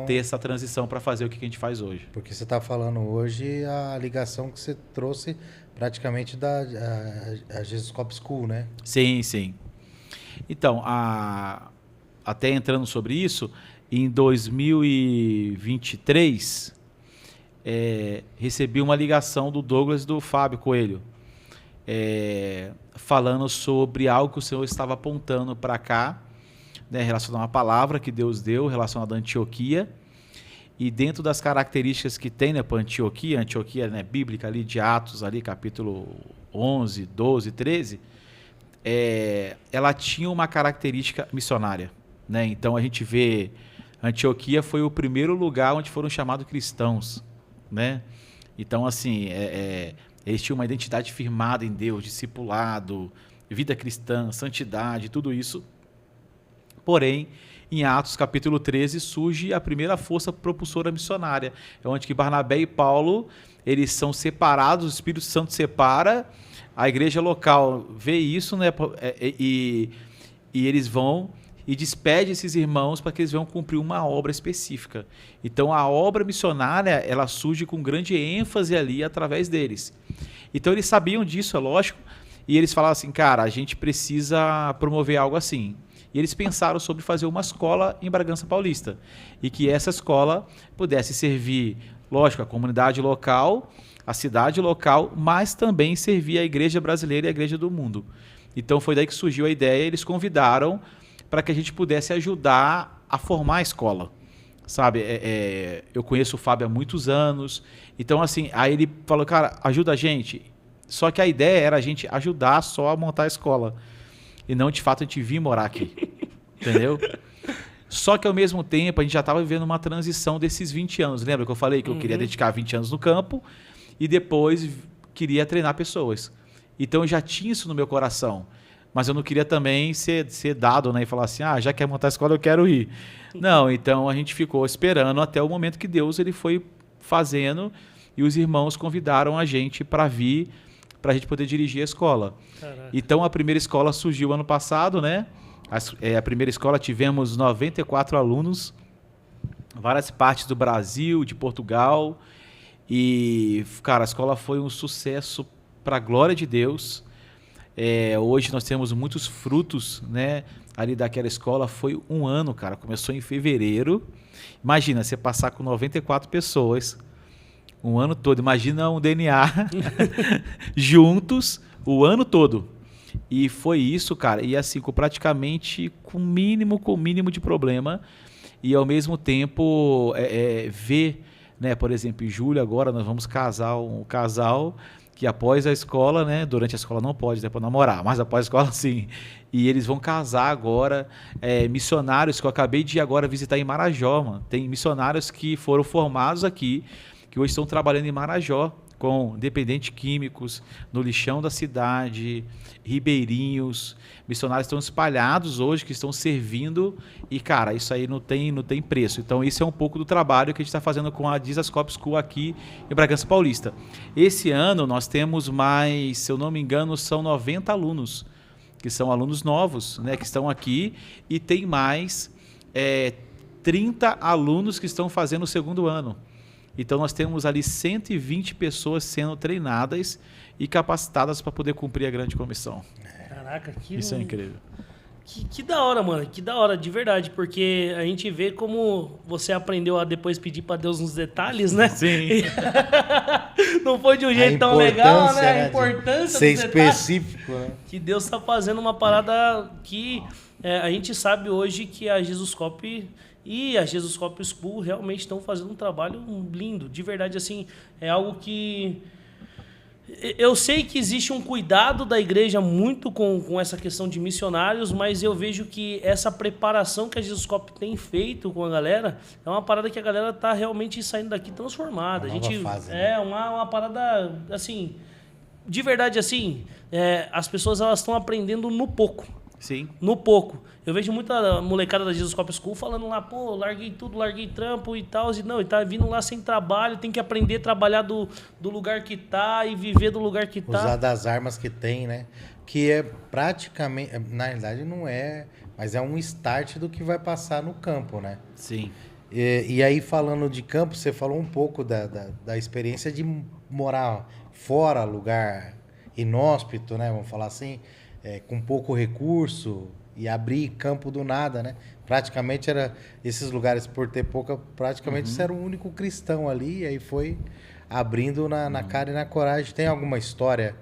ter essa transição para fazer o que a gente faz hoje. Porque você está falando hoje a ligação que você trouxe praticamente a Jesus Cop School, né? Sim, sim. Então, até entrando sobre isso, em 2023, recebi uma ligação do Douglas e do Fábio Coelho, falando sobre algo que o Senhor estava apontando para cá, né, relacionado a uma palavra que Deus deu, relacionada a Antioquia. E dentro das características que tem, né, para Antioquia, né, bíblica ali de Atos, ali, capítulo 11, 12, 13, ela tinha uma característica missionária, né? Então a gente vê, Antioquia foi o primeiro lugar onde foram chamados cristãos, né? Então, assim, eles tinham uma identidade firmada em Deus, discipulado, vida cristã, santidade, tudo isso. Porém, em Atos capítulo 13 surge a primeira força propulsora missionária, onde que Barnabé e Paulo, eles são separados, o Espírito Santo separa, a igreja local vê isso, né, e eles vão e despede esses irmãos para que eles venham cumprir uma obra específica. Então a obra missionária, ela surge com grande ênfase ali através deles. Então eles sabiam disso, é lógico, e eles falavam assim, cara, a gente precisa promover algo assim. E eles pensaram sobre fazer uma escola em Bragança Paulista. E que essa escola pudesse servir, lógico, a comunidade local, a cidade local, mas também servir a igreja brasileira e a igreja do mundo. Então foi daí que surgiu a ideia, eles convidaram para que a gente pudesse ajudar a formar a escola. Sabe, eu conheço o Fábio há muitos anos, então assim, aí ele falou, cara, ajuda a gente. Só que a ideia era a gente ajudar só a montar a escola. E não, de fato, a gente vir morar aqui. Entendeu? Só que, ao mesmo tempo, a gente já estava vivendo uma transição desses 20 anos. Lembra que eu falei que eu queria dedicar 20 anos no campo e depois queria treinar pessoas. Então, eu já tinha isso no meu coração. Mas eu não queria também ser dado, né? E falar assim, já quer montar a escola, eu quero ir. Não, então a gente ficou esperando até o momento que Deus ele foi fazendo e os irmãos convidaram a gente para vir, para a gente poder dirigir a escola. Caraca. Então, a primeira escola surgiu ano passado, né? A primeira escola tivemos 94 alunos, várias partes do Brasil, de Portugal. E, cara, a escola foi um sucesso para a glória de Deus. Hoje nós temos muitos frutos, né? Ali daquela escola foi um ano, cara. Começou em fevereiro. Imagina, você passar com 94 pessoas... um ano todo, imagina um DNA juntos o ano todo. E foi isso, cara, e assim, praticamente com o mínimo de problema, e ao mesmo tempo ver, né, por exemplo, em julho agora nós vamos casar um casal que após a escola, né, durante a escola não pode depois namorar, mas após a escola sim, e eles vão casar agora, missionários que eu acabei de agora visitar em Marajó, mano. Tem missionários que foram formados aqui, que hoje estão trabalhando em Marajó, com dependentes químicos, no lixão da cidade, ribeirinhos, missionários estão espalhados hoje, que estão servindo, e cara, isso aí não tem preço. Então isso é um pouco do trabalho que a gente está fazendo com a Jesus Cop School aqui em Bragança Paulista. Esse ano nós temos mais, se eu não me engano, são 90 alunos, que são alunos novos, né, que estão aqui, e tem mais 30 alunos que estão fazendo o segundo ano. Então, nós temos ali 120 pessoas sendo treinadas e capacitadas para poder cumprir a grande comissão. Caraca, isso é incrível. Que da hora, mano. Que da hora, de verdade. Porque a gente vê como você aprendeu a depois pedir para Deus nos detalhes, né? Sim. Não foi de um jeito tão legal, né? A importância de ser específico, né? Que Deus está fazendo uma parada que a gente sabe hoje que a Jesus Cop... e a Jesus Cop School realmente estão fazendo um trabalho lindo. De verdade, assim, é algo que... eu sei que existe um cuidado da igreja muito com essa questão de missionários, mas eu vejo que essa preparação que a Jesus Cop tem feito com a galera é uma parada que a galera tá realmente saindo daqui transformada. Uma nova fase, né? Uma parada, assim... de verdade, assim, as pessoas elas estão aprendendo no pouco. Sim. No pouco. Eu vejo muita molecada da Jesus Cop School falando lá, pô, larguei tudo, larguei trampo e tal. E não, e tá vindo lá sem trabalho, tem que aprender a trabalhar do lugar que tá e viver do lugar que tá. Usar das armas que tem, né? Que é praticamente, na realidade não é, mas é um start do que vai passar no campo, né? Sim. E aí, falando de campo, você falou um pouco da experiência de morar fora, lugar inóspito, né? Vamos falar assim, com pouco recurso e abrir campo do nada, né? Praticamente era esses lugares, por ter pouca, praticamente você era o único cristão ali, e aí foi abrindo na cara e na coragem. Tem alguma história?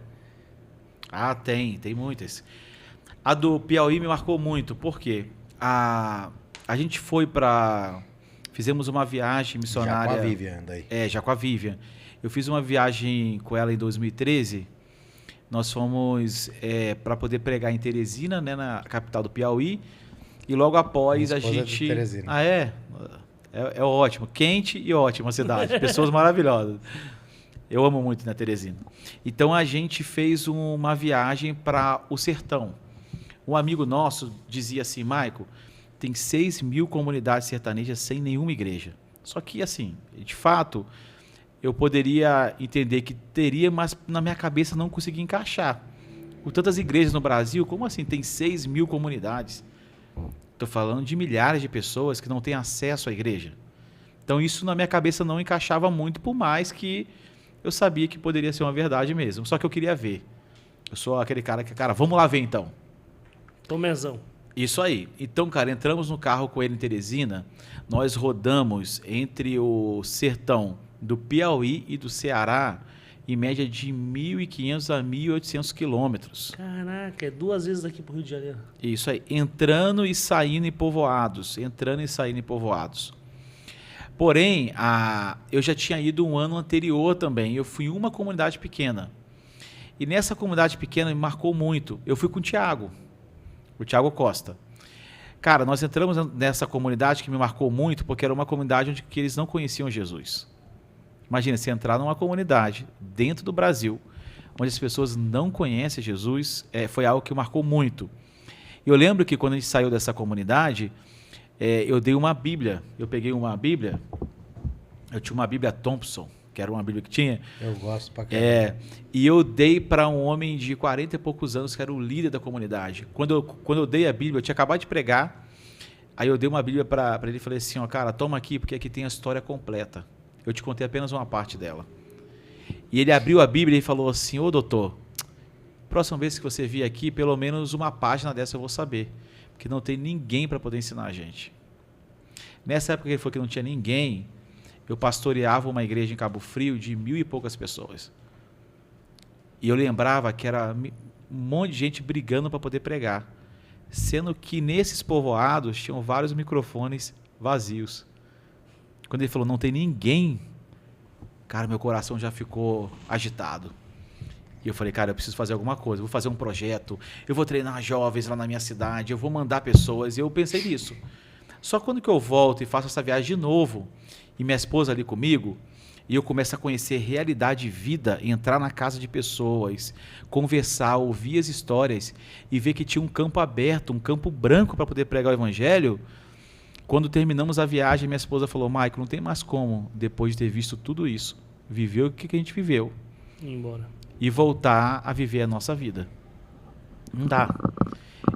Ah, tem muitas. A do Piauí me marcou muito, porque a gente foi para... Fizemos uma viagem missionária... Já com a Vivian daí. Já com a Vivian. Eu fiz uma viagem com ela em 2013. Nós fomos para poder pregar em Teresina, né, na capital do Piauí. E logo após Minha a esposa é de gente... Teresina. Ah, é? É ótimo. Quente e ótima a cidade. Pessoas maravilhosas. Eu amo muito, né, Teresina. Então a gente fez uma viagem para o sertão. Um amigo nosso dizia assim, Maico, tem 6.000 comunidades sertanejas sem nenhuma igreja. Só que, assim, de fato, eu poderia entender que teria, mas na minha cabeça não conseguia encaixar. Com tantas igrejas no Brasil, como assim tem 6.000 comunidades? Estou falando de milhares de pessoas que não têm acesso à igreja. Então isso na minha cabeça não encaixava muito, por mais que eu sabia que poderia ser uma verdade mesmo. Só que eu queria ver. Eu sou aquele cara que, cara, vamos lá ver então. Tomezão. Isso aí. Então, cara, entramos no carro com ele em Teresina, nós rodamos entre o sertão do Piauí e do Ceará em média de 1.500 a 1.800 quilômetros. Caraca, é 2 vezes daqui pro Rio de Janeiro. Isso aí, entrando e saindo em povoados, entrando e saindo em povoados. Porém, eu já tinha ido um ano anterior também, eu fui em uma comunidade pequena. E nessa comunidade pequena me marcou muito. Eu fui com o Thiago Costa. Cara, nós entramos nessa comunidade que me marcou muito, porque era uma comunidade onde que eles não conheciam Jesus. Imagina, você entrar numa comunidade dentro do Brasil, onde as pessoas não conhecem Jesus, foi algo que marcou muito. E eu lembro que quando a gente saiu dessa comunidade, eu dei uma Bíblia. Eu peguei uma Bíblia, eu tinha uma Bíblia Thompson, que era uma Bíblia que tinha. Eu gosto pra caramba. E eu dei para um homem de 40 e poucos anos, que era o líder da comunidade. Quando eu dei a Bíblia, eu tinha acabado de pregar, aí eu dei uma Bíblia para ele e falei assim, ó, cara, toma aqui, porque aqui tem a história completa. Eu te contei apenas uma parte dela. E ele abriu a Bíblia e falou assim, ô doutor, próxima vez que você vir aqui, pelo menos uma página dessa eu vou saber, porque não tem ninguém para poder ensinar a gente. Nessa época que ele falou que não tinha ninguém, eu pastoreava uma igreja em Cabo Frio de 1.000 e poucas pessoas. E eu lembrava que era um monte de gente brigando para poder pregar, sendo que nesses povoados tinham vários microfones vazios. Quando ele falou, não tem ninguém, cara, meu coração já ficou agitado. E eu falei, cara, eu preciso fazer alguma coisa, eu vou fazer um projeto, eu vou treinar jovens lá na minha cidade, eu vou mandar pessoas. E eu pensei nisso. Só quando que eu volto e faço essa viagem de novo, e minha esposa ali comigo, e eu começo a conhecer realidade de vida, entrar na casa de pessoas, conversar, ouvir as histórias, e ver que tinha um campo aberto, um campo branco para poder pregar o evangelho. Quando terminamos a viagem, minha esposa falou, Maico, não tem mais como, depois de ter visto tudo isso, viver o que a gente viveu, Ir embora. e voltar a viver a nossa vida. Não dá.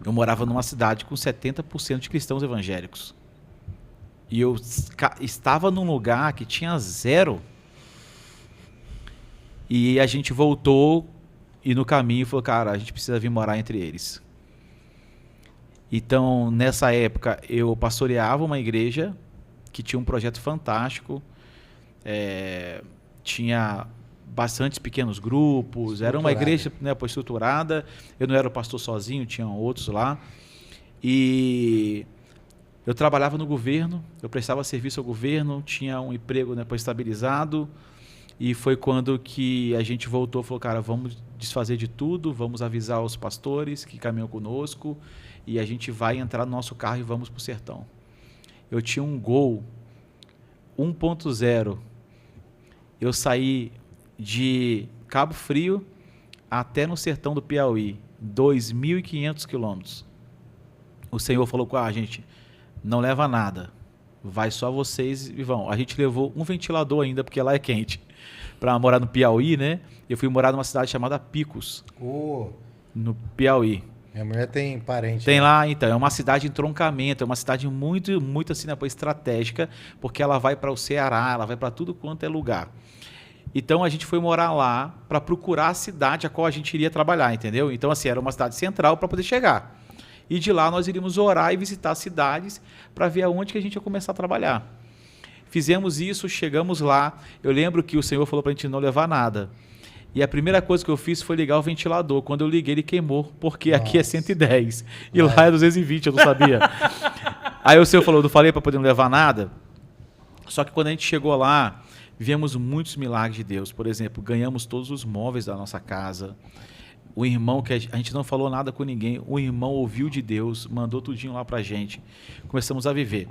Eu morava numa cidade com 70% de cristãos evangélicos. E eu estava num lugar que tinha 0. E a gente voltou e no caminho falou, cara, a gente precisa vir morar entre eles. Então, nessa época, eu pastoreava uma igreja que tinha um projeto fantástico, tinha bastantes pequenos grupos, era uma igreja, né, estruturada, eu não era o pastor sozinho, tinham outros lá, e eu trabalhava no governo, eu prestava serviço ao governo, tinha um emprego, né, estabilizado, e foi quando que a gente voltou e falou, cara, vamos desfazer de tudo, vamos avisar os pastores que caminham conosco, e a gente vai entrar no nosso carro e vamos para o sertão. Eu tinha um Gol 1.0, eu saí de Cabo Frio até no sertão do Piauí, 2.500 quilômetros. o Senhor falou com a gente, não leva nada, vai só vocês e vão. A gente levou um ventilador ainda, porque lá é quente, para morar no Piauí, né? Eu fui morar numa cidade chamada Picos, no Piauí. Minha mulher tem parente. Tem lá, então, é uma cidade de entroncamento, é uma cidade muito, muito assim, né, estratégica, porque ela vai para o Ceará, ela vai para tudo quanto é lugar. Então a gente foi morar lá para procurar a cidade a qual a gente iria trabalhar, entendeu? Então assim, era uma cidade central para poder chegar. E de lá nós iríamos orar e visitar cidades para ver aonde que a gente ia começar a trabalhar. Fizemos isso, chegamos lá. Eu lembro que o Senhor falou para a gente não levar nada. E a primeira coisa que eu fiz foi ligar o ventilador. Quando eu liguei, ele queimou, porque aqui é 110 e lá é 220, eu não sabia. Aí o Senhor falou, não falei para poder não levar nada? Só que quando a gente chegou lá, vimos muitos milagres de Deus. Por exemplo, ganhamos todos os móveis da nossa casa. O irmão, que a gente não falou nada com ninguém, o irmão ouviu de Deus, mandou tudinho lá pra gente. Começamos a viver.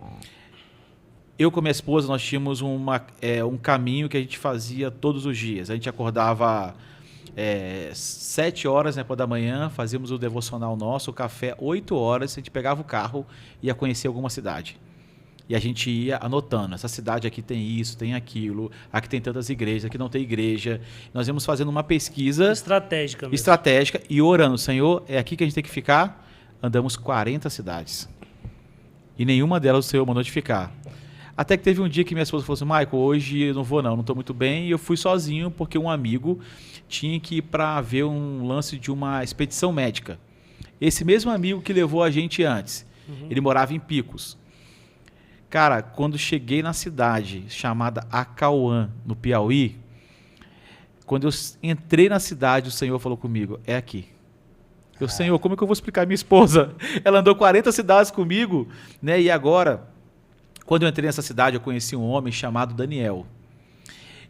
Eu com minha esposa, nós tínhamos um caminho que a gente fazia todos os dias. A gente acordava 7 horas, né, da manhã, fazíamos o devocional nosso, o café, 8 horas, a gente pegava o carro e ia conhecer alguma cidade. E a gente ia anotando, essa cidade aqui tem isso, tem aquilo, aqui tem tantas igrejas, aqui não tem igreja. Nós íamos fazendo uma pesquisa estratégica e orando, Senhor, é aqui que a gente tem que ficar? Andamos 40 cidades. E nenhuma delas o Senhor mandou de ficar. Até que teve um dia que minha esposa falou assim, Michael, hoje eu não vou não estou muito bem. E eu fui sozinho porque um amigo tinha que ir para ver um lance de uma expedição médica. Esse mesmo amigo que levou a gente antes, ele morava em Picos. Cara, quando cheguei na cidade chamada Acauã, no Piauí, quando eu entrei na cidade, o Senhor falou comigo, é aqui. Eu, Senhor, como é que eu vou explicar a minha esposa? Ela andou 40 cidades comigo, né? E agora, quando eu entrei nessa cidade, eu conheci um homem chamado Daniel.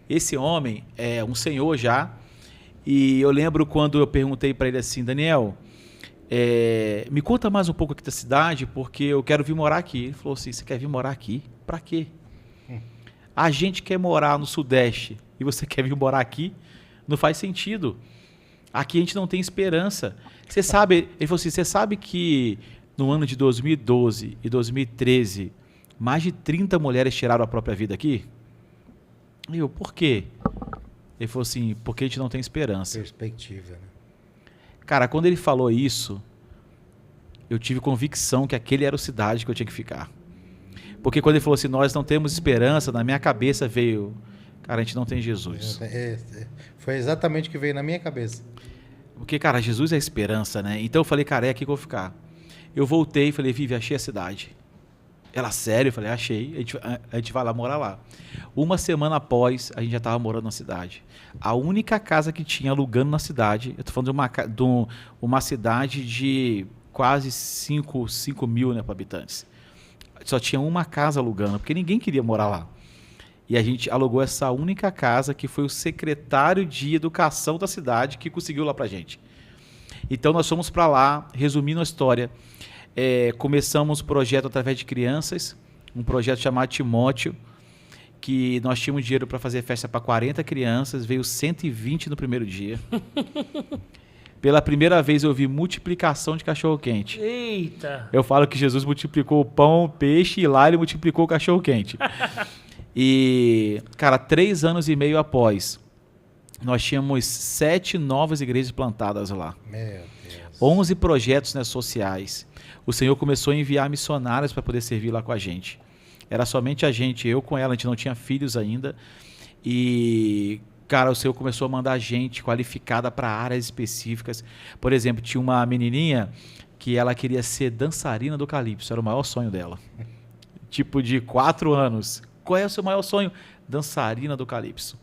Esse homem é um senhor já, e eu lembro quando eu perguntei para ele assim, Daniel, me conta mais um pouco aqui da cidade, porque eu quero vir morar aqui. Ele falou assim, você quer vir morar aqui? Pra quê? A gente quer morar no Sudeste e você quer vir morar aqui? Não faz sentido. Aqui a gente não tem esperança. Você sabe, ele falou assim, você sabe que no ano de 2012 e 2013, mais de 30 mulheres tiraram a própria vida aqui? E eu, por quê? Ele falou assim, porque a gente não tem esperança. Perspectiva, né? Cara, quando ele falou isso, eu tive convicção que aquele era a cidade que eu tinha que ficar. Porque quando ele falou assim, nós não temos esperança, na minha cabeça veio, cara, a gente não tem Jesus. Foi exatamente o que veio na minha cabeça. Porque, cara, Jesus é a esperança, né? Então eu falei, cara, é aqui que eu vou ficar. Eu voltei e falei, Vivi, achei a cidade. Ela, sério? Eu falei, achei, a gente vai lá morar lá. Uma semana após, a gente já estava morando na cidade. A única casa que tinha alugando na cidade, eu estou falando de uma cidade de quase 5 mil, né, habitantes. Só tinha uma casa alugando, porque ninguém queria morar lá. E a gente alugou essa única casa, que foi o secretário de educação da cidade que conseguiu lá pra gente. Então nós fomos para lá, resumindo a história, começamos o projeto através de crianças, um projeto chamado Timóteo, que nós tínhamos dinheiro para fazer festa para 40 crianças, veio 120 no primeiro dia. Pela primeira vez eu vi multiplicação de cachorro-quente. Eita! Eu falo que Jesus multiplicou o pão, o peixe, e lá ele multiplicou o cachorro-quente. E, cara, 3 anos e meio após, nós tínhamos 7 novas igrejas plantadas lá. Meu Deus. 11 projetos, né, sociais. O Senhor começou a enviar missionários para poder servir lá com a gente. Era somente a gente, eu com ela, a gente não tinha filhos ainda. E, cara, o Senhor começou a mandar gente qualificada para áreas específicas. Por exemplo, tinha uma menininha que ela queria ser dançarina do Calypso, era o maior sonho dela. Tipo de 4 anos. Qual é o seu maior sonho? Dançarina do Calypso.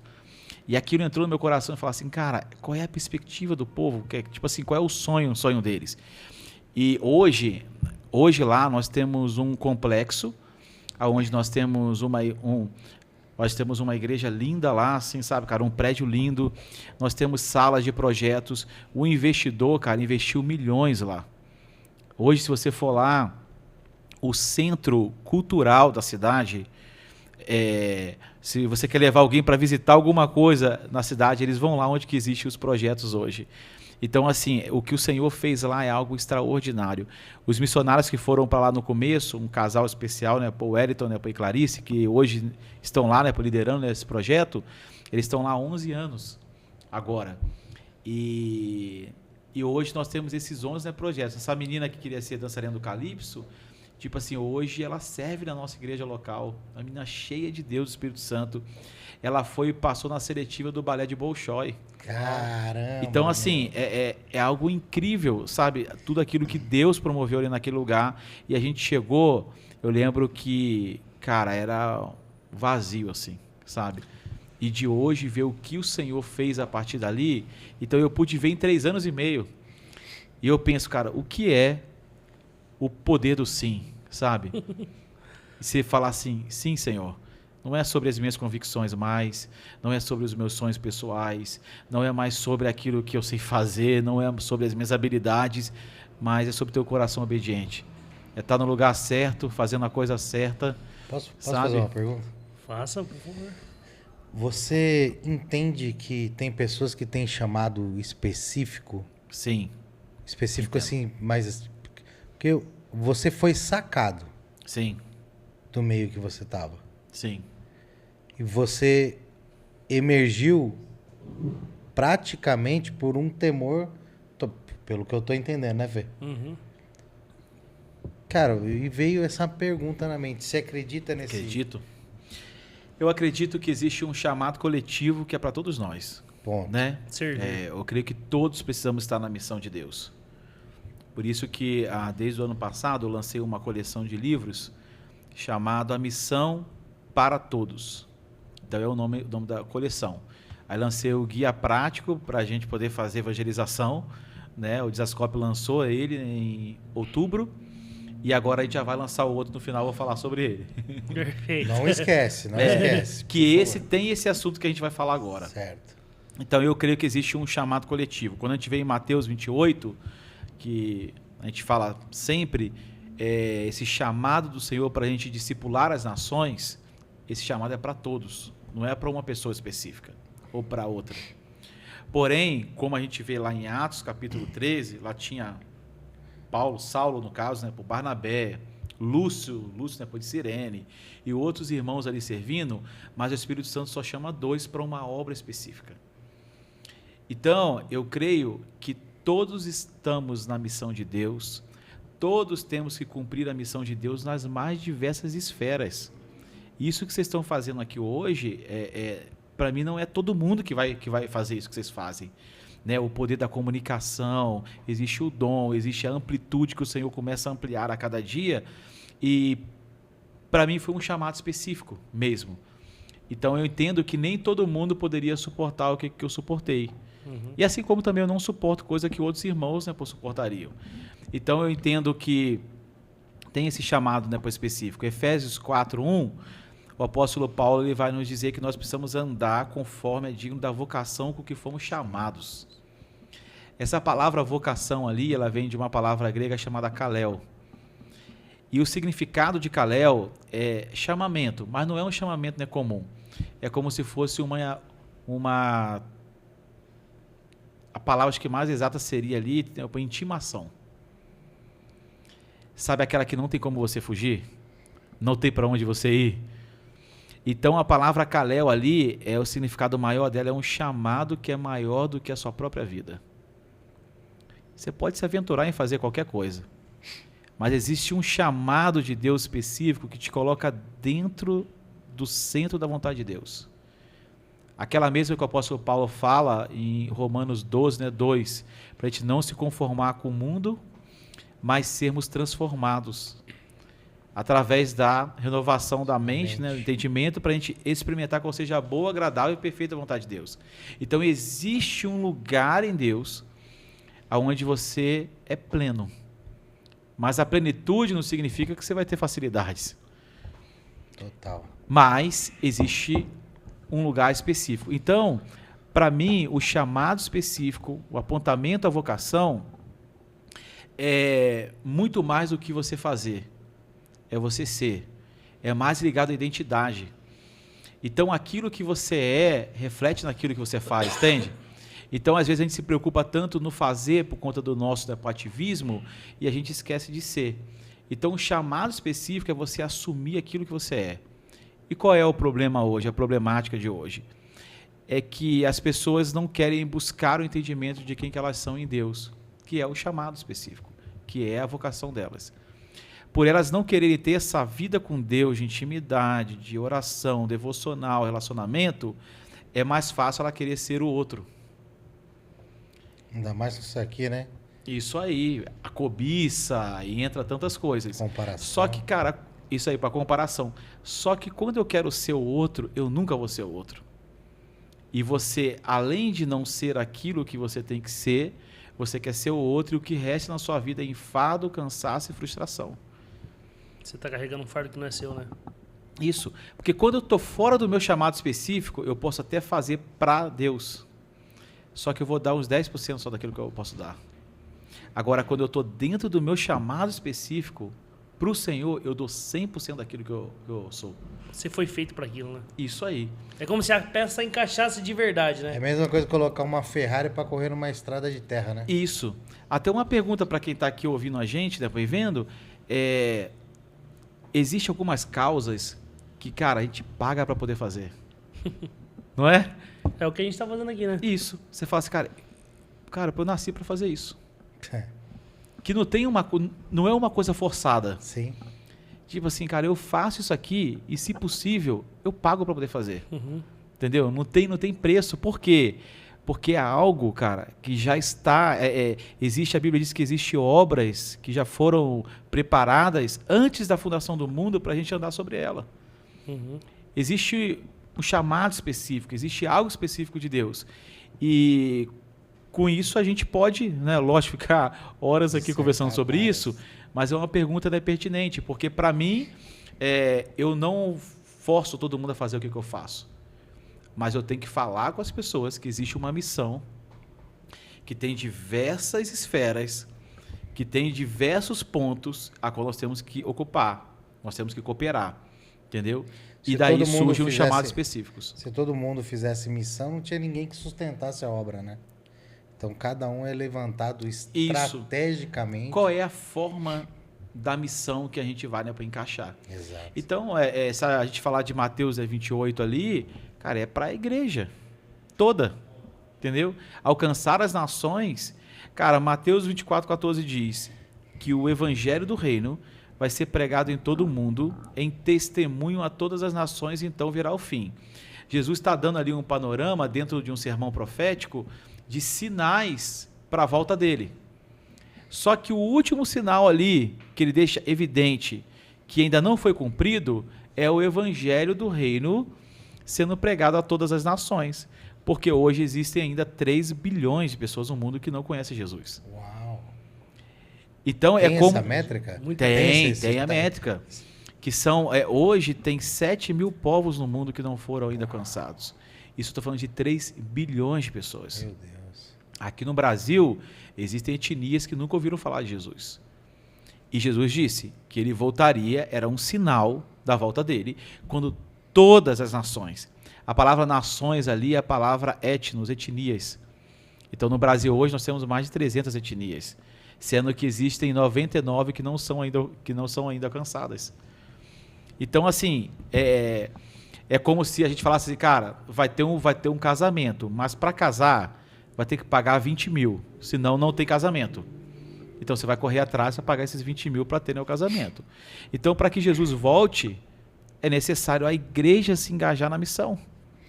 E aquilo entrou no meu coração e falou assim, cara, qual é a perspectiva do povo? Tipo assim, qual é o sonho deles? E hoje lá nós temos um complexo, onde nós temos uma igreja linda lá, assim, sabe, cara, um prédio lindo. Nós temos salas de projetos. O investidor, cara, investiu milhões lá. Hoje, se você for lá, o centro cultural da cidade, se você quer levar alguém para visitar alguma coisa na cidade, eles vão lá onde que existem os projetos hoje. Então, assim, o que o Senhor fez lá é algo extraordinário. Os missionários que foram para lá no começo, um casal especial, né, Paul Wellington, né, Paul e Clarice, que hoje estão lá, né, liderando esse projeto, eles estão lá há 11 anos agora. E hoje nós temos esses 11, né, projetos. Essa menina que queria ser dançarina do Calypso, tipo assim, hoje ela serve na nossa igreja local, uma menina cheia de Deus, do Espírito Santo. Ela foi e passou na seletiva do balé de Bolshoi. Caramba! Então, assim, é algo incrível, sabe? Tudo aquilo que Deus promoveu ali naquele lugar. E a gente chegou, eu lembro que, cara, era vazio, assim, sabe? E de hoje ver o que o Senhor fez a partir dali. Então, eu pude ver em 3 anos e meio. E eu penso, cara, o que é o poder do sim, sabe? E você falar assim, sim, Senhor. Não é sobre as minhas convicções mais, não é sobre os meus sonhos pessoais, não é mais sobre aquilo que eu sei fazer, não é sobre as minhas habilidades, mas é sobre teu coração obediente. É estar no lugar certo, fazendo a coisa certa. Posso sabe? fazer uma pergunta? Faça, por favor. Você entende que tem pessoas que têm chamado específico? Sim. Específico assim, mas... Porque você foi sacado Sim. do meio que você estava. Sim. E você emergiu praticamente por um temor, pelo que eu tô entendendo, né, Fê? Uhum. Cara, e veio essa pergunta na mente. Você acredita nesse... Acredito. Eu acredito que existe um chamado coletivo que é para todos nós. ponto? Né? Servir. Eu creio que todos precisamos estar na missão de Deus. Por isso que, desde o ano passado, eu lancei uma coleção de livros chamado A Missão para Todos. Então é o nome da coleção. Aí lancei o guia prático para a gente poder fazer evangelização, né? O Desascope lançou ele em outubro e agora a gente já vai lançar o outro no final, vou falar sobre ele. Perfeito. Não esquece, não esquece. Que esse tem esse assunto que a gente vai falar agora. Certo. Então eu creio que existe um chamado coletivo. Quando a gente vê em Mateus 28, que a gente fala sempre, esse chamado do Senhor para a gente discipular as nações, esse chamado é para todos, não é para uma pessoa específica ou para outra. Porém, como a gente vê lá em Atos capítulo 13, lá tinha Saulo no caso, né, por Barnabé, Lúcio, né, por Cirene, e outros irmãos ali servindo, mas o Espírito Santo só chama 2 para uma obra específica. Então, eu creio que todos estamos na missão de Deus, todos temos que cumprir a missão de Deus nas mais diversas esferas. Isso que vocês estão fazendo aqui hoje, para mim não é todo mundo que vai fazer isso que vocês fazem. Né? O poder da comunicação, existe o dom, existe a amplitude que o Senhor começa a ampliar a cada dia, e para mim foi um chamado específico mesmo. Então eu entendo que nem todo mundo poderia suportar o que eu suportei. Uhum. E assim como também eu não suporto coisa que outros irmãos, né, suportariam. Então eu entendo que tem esse chamado, né, específico. Efésios 4:1, o apóstolo Paulo ele vai nos dizer que nós precisamos andar conforme é digno da vocação com que fomos chamados. Essa palavra vocação ali, ela vem de uma palavra grega chamada kalel. E o significado de kalel é chamamento, mas não é um chamamento, né, comum. É como se fosse a palavra acho que mais exata seria ali, uma intimação. Sabe aquela que não tem como você fugir? Não tem para onde você ir? Então a palavra kalel ali, o significado maior dela é um chamado que é maior do que a sua própria vida. Você pode se aventurar em fazer qualquer coisa, mas existe um chamado de Deus específico que te coloca dentro do centro da vontade de Deus. Aquela mesma que o apóstolo Paulo fala em Romanos 12, né, 2, para a gente não se conformar com o mundo, mas sermos transformados através da renovação da mente, né, do entendimento, para a gente experimentar qual seja a boa, agradável e perfeita vontade de Deus. Então existe um lugar em Deus onde você é pleno, mas a plenitude não significa que você vai ter facilidades. Total. Mas existe um lugar específico. Então, para mim, o chamado específico, o apontamento à vocação, é muito mais do que você fazer. É você ser. É mais ligado à identidade. Então, aquilo que você reflete naquilo que você faz, entende? Então, às vezes, a gente se preocupa tanto no fazer por conta do nosso ativismo e a gente esquece de ser. Então, o chamado específico é você assumir aquilo que você é. E qual é o problema hoje, a problemática de hoje? É que as pessoas não querem buscar o entendimento de quem que elas são em Deus, que é o chamado específico, que é a vocação delas. Por elas não quererem ter essa vida com Deus, de intimidade, de oração, devocional, relacionamento, é mais fácil ela querer ser o outro. Ainda mais que isso aqui, né? Isso aí, a cobiça, e entra tantas coisas. Comparação. Só que, cara, isso aí para comparação. Só que quando eu quero ser o outro, eu nunca vou ser o outro. E você, além de não ser aquilo que você tem que ser, você quer ser o outro e o que resta na sua vida é enfado, cansaço e frustração. Você está carregando um fardo que não é seu, né? Isso. Porque quando eu estou fora do meu chamado específico, eu posso até fazer para Deus. Só que eu vou dar uns 10% só daquilo que eu posso dar. Agora, quando eu estou dentro do meu chamado específico, para o Senhor, eu dou 100% daquilo que eu sou. Você foi feito para aquilo, né? Isso aí. É como se a peça encaixasse de verdade, né? É a mesma coisa que colocar uma Ferrari para correr numa estrada de terra, né? Isso. Até uma pergunta para quem está aqui ouvindo a gente, depois vendo, existem algumas causas que, cara, a gente paga para poder fazer. Não é? É o que a gente está fazendo aqui, né? Isso. Você fala assim, cara, eu nasci para fazer isso. Que não é uma coisa forçada. Sim. Tipo assim, cara, eu faço isso aqui e, se possível, eu pago para poder fazer. Uhum. Entendeu? Não tem preço. Por quê? Porque é algo, cara, que já está... existe, a Bíblia diz que existem obras que já foram preparadas antes da fundação do mundo para a gente andar sobre ela. Uhum. Existe um chamado específico, existe algo específico de Deus. E com isso a gente pode, né, lógico, ficar horas aqui conversando sobre isso, mas é uma pergunta pertinente, porque para mim, eu não forço todo mundo a fazer o que eu faço. Mas eu tenho que falar com as pessoas que existe uma missão, que tem diversas esferas, que tem diversos pontos a qual nós temos que ocupar, nós temos que cooperar, entendeu? E daí surgem os chamados específicos. Se todo mundo fizesse missão, não tinha ninguém que sustentasse a obra, né? Então cada um é levantado estrategicamente. Qual é a forma da missão que a gente vai, né, para encaixar? Exato. Então, se a gente falar de Mateus 28 ali, cara, é para a igreja toda, entendeu? Alcançar as nações. Cara, Mateus 24:14 diz que o evangelho do reino vai ser pregado em todo o mundo, em testemunho a todas as nações, e então virá o fim. Jesus está dando ali um panorama dentro de um sermão profético de sinais para a volta dele. Só que o último sinal ali, que ele deixa evidente que ainda não foi cumprido, é o evangelho do reino sendo pregado a todas as nações. Porque hoje existem ainda 3 bilhões de pessoas no mundo que não conhecem Jesus. Uau! Então, tem como essa métrica? Tem a métrica. Que são, hoje tem 7 mil povos no mundo que não foram ainda alcançados. Isso estou falando de 3 bilhões de pessoas. Meu Deus. Aqui no Brasil, existem etnias que nunca ouviram falar de Jesus. E Jesus disse que ele voltaria, era um sinal da volta dele, quando todas as nações. A palavra nações ali é a palavra etnos, etnias. Então, no Brasil hoje nós temos mais de 300 etnias, sendo que existem 99 que não são ainda alcançadas. Então, assim, é como se a gente falasse assim, cara, vai ter um casamento, mas para casar vai ter que pagar 20 mil, senão não tem casamento. Então, você vai correr atrás para pagar esses 20 mil para ter o casamento. Então, para que Jesus volte, é necessário a igreja se engajar na missão.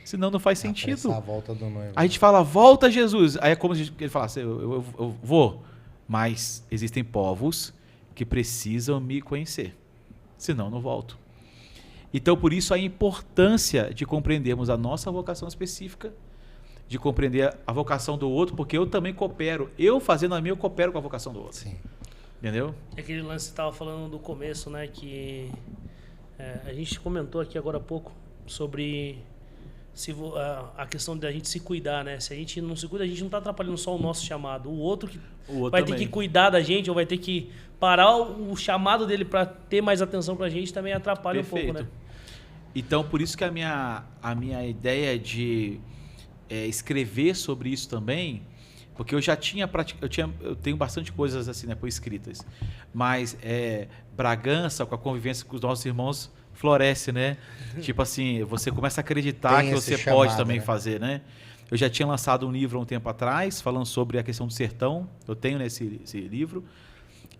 Senão não faz sentido. A volta do noivo. A gente fala, volta Jesus. Aí é como se ele falasse, eu vou. Mas existem povos que precisam me conhecer. Senão não volto. Então, por isso a importância de compreendermos a nossa vocação específica, de compreender a vocação do outro, porque eu também coopero. Eu fazendo a minha, eu coopero com a vocação do outro. Sim. Entendeu? É aquele lance que você estava falando do começo, né? Que a gente comentou aqui agora há pouco sobre a questão da gente se cuidar, né? Se a gente não se cuida, a gente não está atrapalhando só o nosso chamado. O outro vai também ter que cuidar da gente, ou vai ter que parar o chamado dele para ter mais atenção para a gente, também atrapalha. Perfeito. Um pouco, né? Então, por isso que a minha ideia de escrever sobre isso também, porque eu já tinha eu tenho bastante coisas assim, né, por escritas, mas Bragança, com a convivência com os nossos irmãos, floresce, né? Tipo assim, você começa a acreditar Tem que esse você pode chamado, também né? fazer, né? Eu já tinha lançado um livro há um tempo atrás, falando sobre a questão do sertão. Eu tenho esse livro.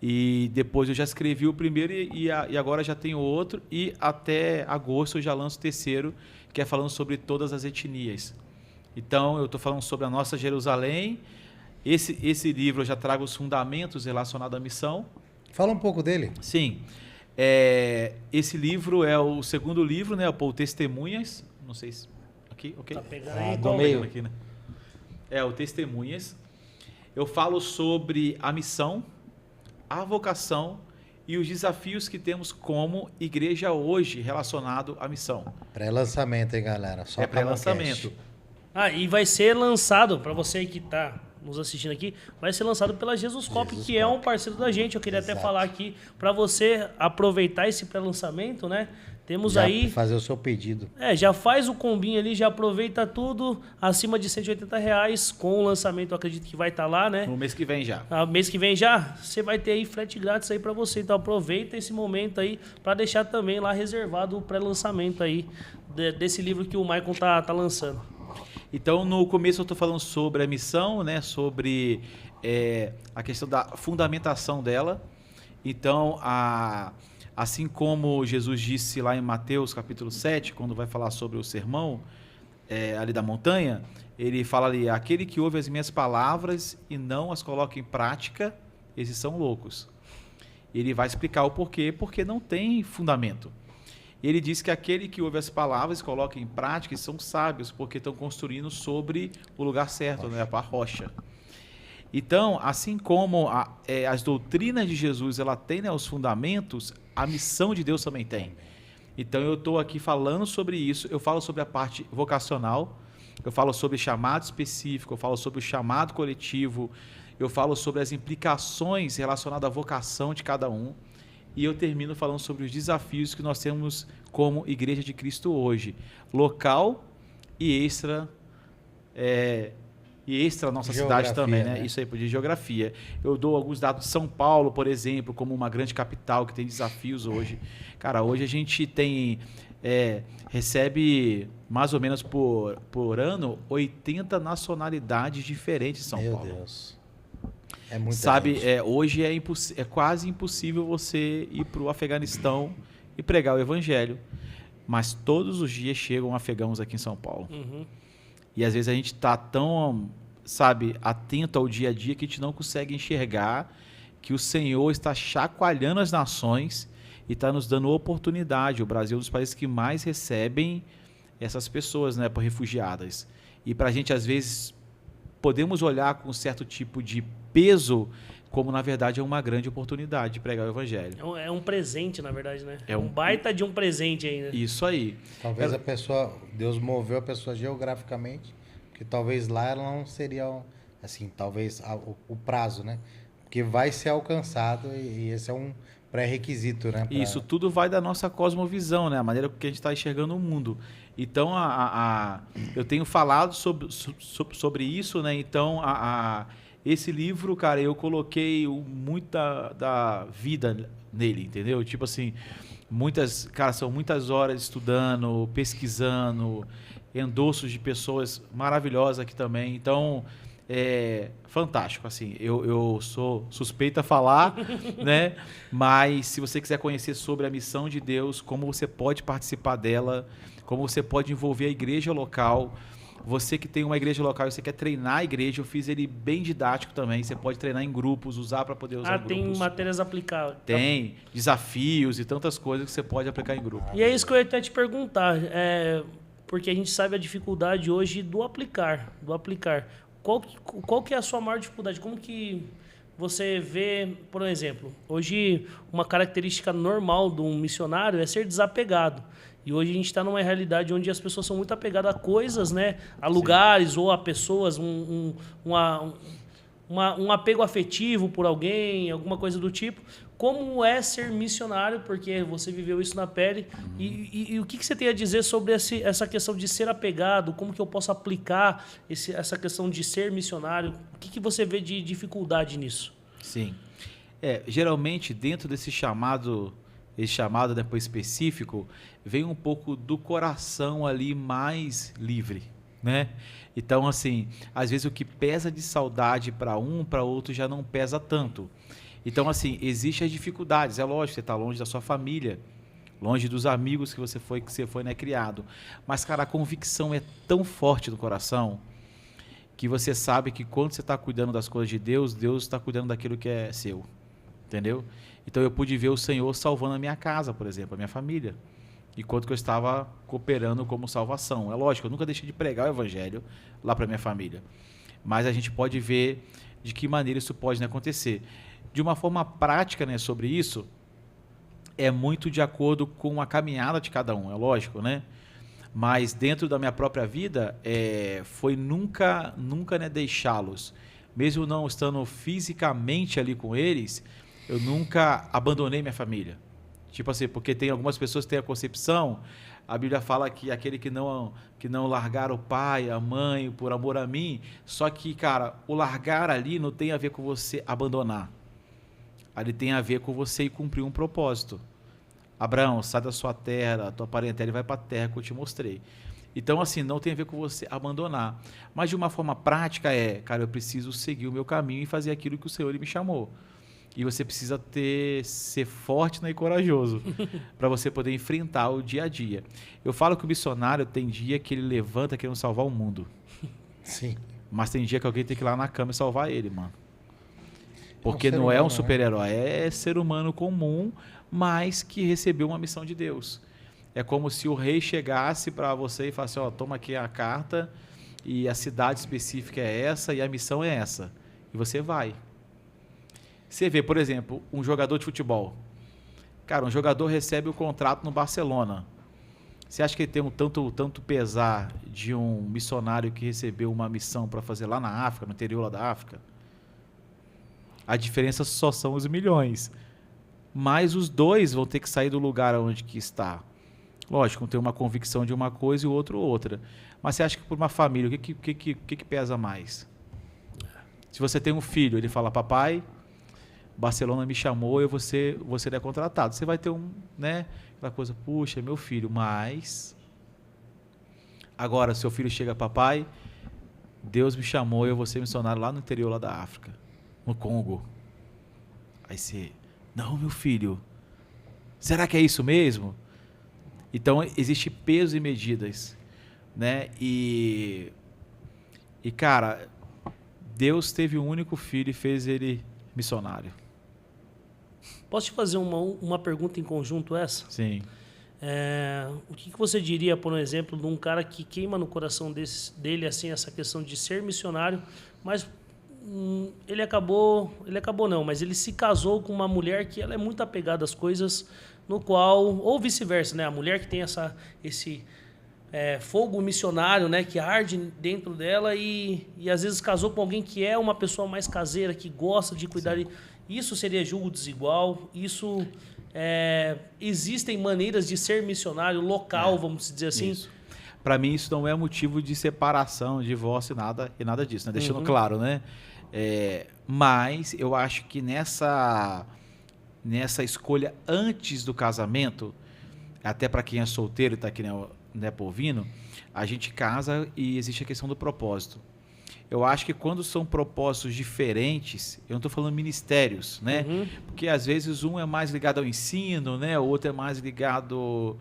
E depois eu já escrevi o primeiro e agora já tenho outro. E até agosto eu já lanço o terceiro, que é falando sobre todas as etnias. Então, eu estou falando sobre a nossa Jerusalém. Esse livro eu já trago os fundamentos relacionados à missão. Fala um pouco dele. Sim. Esse livro é o segundo livro, né? O Testemunhas. Não sei se... Aqui, ok? Tá pegando Ah, aí, do qual? meio. Aqui, né? O Testemunhas. Eu falo sobre a missão, a vocação e os desafios que temos como igreja hoje relacionado à missão. Pré-lançamento, hein, galera? Só Pré-lançamento. E vai ser lançado, para você que está nos assistindo aqui, vai ser lançado pela Jesus Cop, que é um parceiro da gente. Eu queria até falar aqui, para você aproveitar esse pré-lançamento, né? Temos Já aí... fazer o seu pedido. já faz o combinho ali, já aproveita tudo acima de R$180 com o lançamento, eu acredito que vai estar lá, né? No mês que vem já. Mês que vem já, você vai ter aí frete grátis aí para você. Então aproveita esse momento aí para deixar também lá reservado o pré-lançamento aí desse livro que o Maicon tá lançando. Então, no começo eu estou falando sobre a missão, né? Sobre a questão da fundamentação dela. Então, assim como Jesus disse lá em Mateus capítulo 7, quando vai falar sobre o sermão ali da montanha, ele fala ali, aquele que ouve as minhas palavras e não as coloca em prática, esses são loucos. Ele vai explicar o porquê, porque não tem fundamento. Ele diz que aquele que ouve as palavras e coloca em prática são sábios, porque estão construindo sobre o lugar certo, né, a rocha. Então, assim como as doutrinas de Jesus ela tem, né, os fundamentos, a missão de Deus também tem. Então, eu estou aqui falando sobre isso, eu falo sobre a parte vocacional, eu falo sobre chamado específico, eu falo sobre o chamado coletivo, eu falo sobre as implicações relacionadas à vocação de cada um, e eu termino falando sobre os desafios que nós temos como Igreja de Cristo hoje, local e extra nossa cidade também, né? Isso aí, de geografia. Eu dou alguns dados de São Paulo, por exemplo, como uma grande capital que tem desafios hoje. Cara, hoje a gente recebe mais ou menos por ano 80 nacionalidades diferentes em São Paulo. Meu Deus. É muita Sabe, gente. hoje é quase impossível você ir para o Afeganistão e pregar o evangelho. Mas todos os dias chegam afegãos aqui em São Paulo. Uhum. E às vezes a gente está tão, sabe, atento ao dia a dia que a gente não consegue enxergar que o Senhor está chacoalhando as nações e está nos dando oportunidade. O Brasil é um dos países que mais recebem essas pessoas, né, refugiadas. E para a gente, às vezes, podemos olhar com um certo tipo de peso, como na verdade é uma grande oportunidade de pregar o evangelho. É um presente, na verdade, né? É um baita de um presente ainda. Isso aí. Talvez Deus moveu a pessoa geograficamente, porque talvez lá ela não seria, assim, talvez o prazo, né? Porque vai ser alcançado e esse é um pré-requisito, né? Isso tudo vai da nossa cosmovisão, né? A maneira que a gente está enxergando o mundo. Então, eu tenho falado sobre isso, né? Então, esse livro, cara, eu coloquei muito da vida nele, entendeu? Tipo assim, são muitas horas estudando, pesquisando, endossos de pessoas maravilhosas aqui também. Então, fantástico, assim. Eu sou suspeito a falar, né? Mas se você quiser conhecer sobre a missão de Deus, como você pode participar dela, como você pode envolver a igreja local. Você que tem uma igreja local e você quer treinar a igreja, eu fiz ele bem didático também. Você pode treinar em grupos, usar para poder usar em grupos. Tem matérias aplicáveis. Tem desafios e tantas coisas que você pode aplicar em grupo. E é isso que eu ia até te perguntar, porque a gente sabe a dificuldade hoje do aplicar. Qual que é a sua maior dificuldade? Como que você vê, por exemplo, hoje uma característica normal de um missionário é ser desapegado. E hoje a gente está numa realidade onde as pessoas são muito apegadas a coisas, né? A lugares Sim. ou a pessoas, um apego afetivo por alguém, alguma coisa do tipo. como é ser missionário, porque você viveu isso na pele, e o que você tem a dizer sobre essa questão de ser apegado, como que eu posso aplicar essa questão de ser missionário, o que você vê de dificuldade nisso? Sim. Geralmente, dentro desse chamado, depois específico, vem um pouco do coração ali mais livre, né? Então, assim, às vezes o que pesa de saudade para um, para outro já não pesa tanto. Então, assim, existem as dificuldades. É lógico, você está longe da sua família, longe dos amigos que você foi, né, criado. Mas, cara, a convicção é tão forte no coração que você sabe que quando você está cuidando das coisas de Deus, Deus está cuidando daquilo que é seu. Entendeu? Então, eu pude ver o Senhor salvando a minha casa, por exemplo, a minha família, enquanto que eu estava cooperando como salvação. É lógico, eu nunca deixei de pregar o evangelho lá para minha família. Mas a gente pode ver de que maneira isso pode, né, acontecer. De uma forma prática, né, sobre isso, é muito de acordo com a caminhada de cada um, é lógico, né? Mas dentro da minha própria vida, foi nunca, né, deixá-los. Mesmo não estando fisicamente ali com eles, eu nunca abandonei minha família. Tipo assim, porque tem algumas pessoas que têm a concepção, a Bíblia fala que aquele que não largar o pai, a mãe, por amor a mim, só que, cara, o largar ali não tem a ver com você abandonar. Ali tem a ver com você ir cumprir um propósito. Abraão, sai da sua terra, da tua parentela e vai para a terra que eu te mostrei. Então, assim, não tem a ver com você abandonar. Mas de uma forma prática cara, eu preciso seguir o meu caminho e fazer aquilo que o Senhor me chamou. E você precisa ser forte, né, e corajoso para você poder enfrentar o dia a dia. Eu falo que o missionário tem dia que ele levanta querendo salvar o mundo. Sim. Mas tem dia que alguém tem que ir lá na cama e salvar ele, mano. Porque ser não é um humano, super-herói, é ser humano comum, mas que recebeu uma missão de Deus. É como se o rei chegasse para você e falasse, toma aqui a carta e a cidade específica é essa e a missão é essa. E você vai. Você vê, por exemplo, um jogador de futebol. Cara, um jogador recebe o contrato no Barcelona. Você acha que ele tem um tanto pesar de um missionário que recebeu uma missão para fazer lá na África, no interior lá da África? A diferença só são os milhões. Mas os dois vão ter que sair do lugar onde que está. Lógico, tem uma convicção de uma coisa e o outro outra. Mas você acha que por uma família, o que pesa mais? Se você tem um filho, ele fala, papai, Barcelona me chamou, eu vou ser contratado. Você vai ter né, aquela coisa, puxa, meu filho, mas... Agora, seu filho chega, papai, Deus me chamou, eu vou ser missionário lá no interior lá da África, no Congo. Aí você, não, meu filho, será que é isso mesmo? Então, existe peso e medidas, né? E cara, Deus teve um único filho e fez ele missionário. Posso te fazer uma pergunta em conjunto essa? Sim. O que você diria, por exemplo, de um cara que queima no coração dele assim essa questão de ser missionário, mas ele acabou não, mas ele se casou com uma mulher que ela é muito apegada às coisas, no qual, ou vice-versa, né? A mulher que tem esse fogo missionário, né, que arde dentro dela e às vezes casou com alguém que é uma pessoa mais caseira, que gosta de cuidar. Isso seria julgo desigual? Isso existem maneiras de ser missionário local, vamos dizer assim? Para mim isso não é motivo de separação, divórcio e nada disso, né? Deixando claro, né? Mas eu acho que nessa escolha antes do casamento, até para quem é solteiro e está aqui, né, por ouvindo, a gente casa e existe a questão do propósito. Eu acho que quando são propósitos diferentes, eu não estou falando ministérios, né? Porque às vezes um é mais ligado ao ensino, né? O outro é mais ligado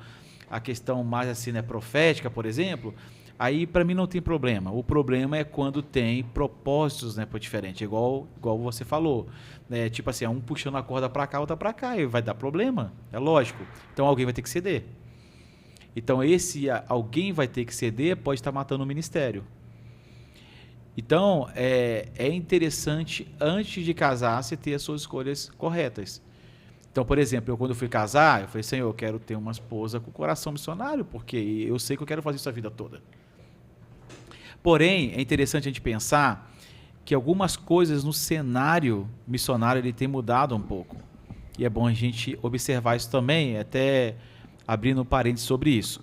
à questão mais assim, né, profética, por exemplo. Aí para mim não tem problema. O problema é quando tem propósitos, né, diferentes, igual você falou, né? Tipo assim, um puxando a corda para cá, outra para cá, e vai dar problema, é lógico. Então alguém vai ter que ceder. Então esse alguém vai ter que ceder pode estar matando o ministério. Então é interessante antes de casar você ter as suas escolhas corretas. Então, por exemplo, quando eu fui casar, eu falei, Senhor, eu quero ter uma esposa com coração missionário, porque eu sei que eu quero fazer isso a vida toda. Porém, é interessante a gente pensar que algumas coisas no cenário missionário ele tem mudado um pouco. E é bom a gente observar isso também, até abrindo um parênteses sobre isso.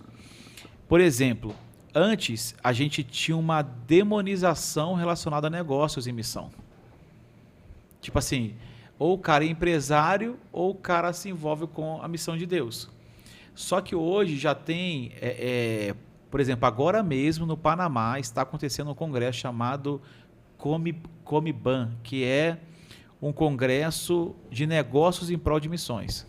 Por exemplo, antes a gente tinha uma demonização relacionada a negócios em missão. Tipo assim, ou o cara é empresário ou o cara se envolve com a missão de Deus. Só que hoje já tem, por exemplo, agora mesmo no Panamá está acontecendo um congresso chamado Comiban, que é um congresso de negócios em prol de missões.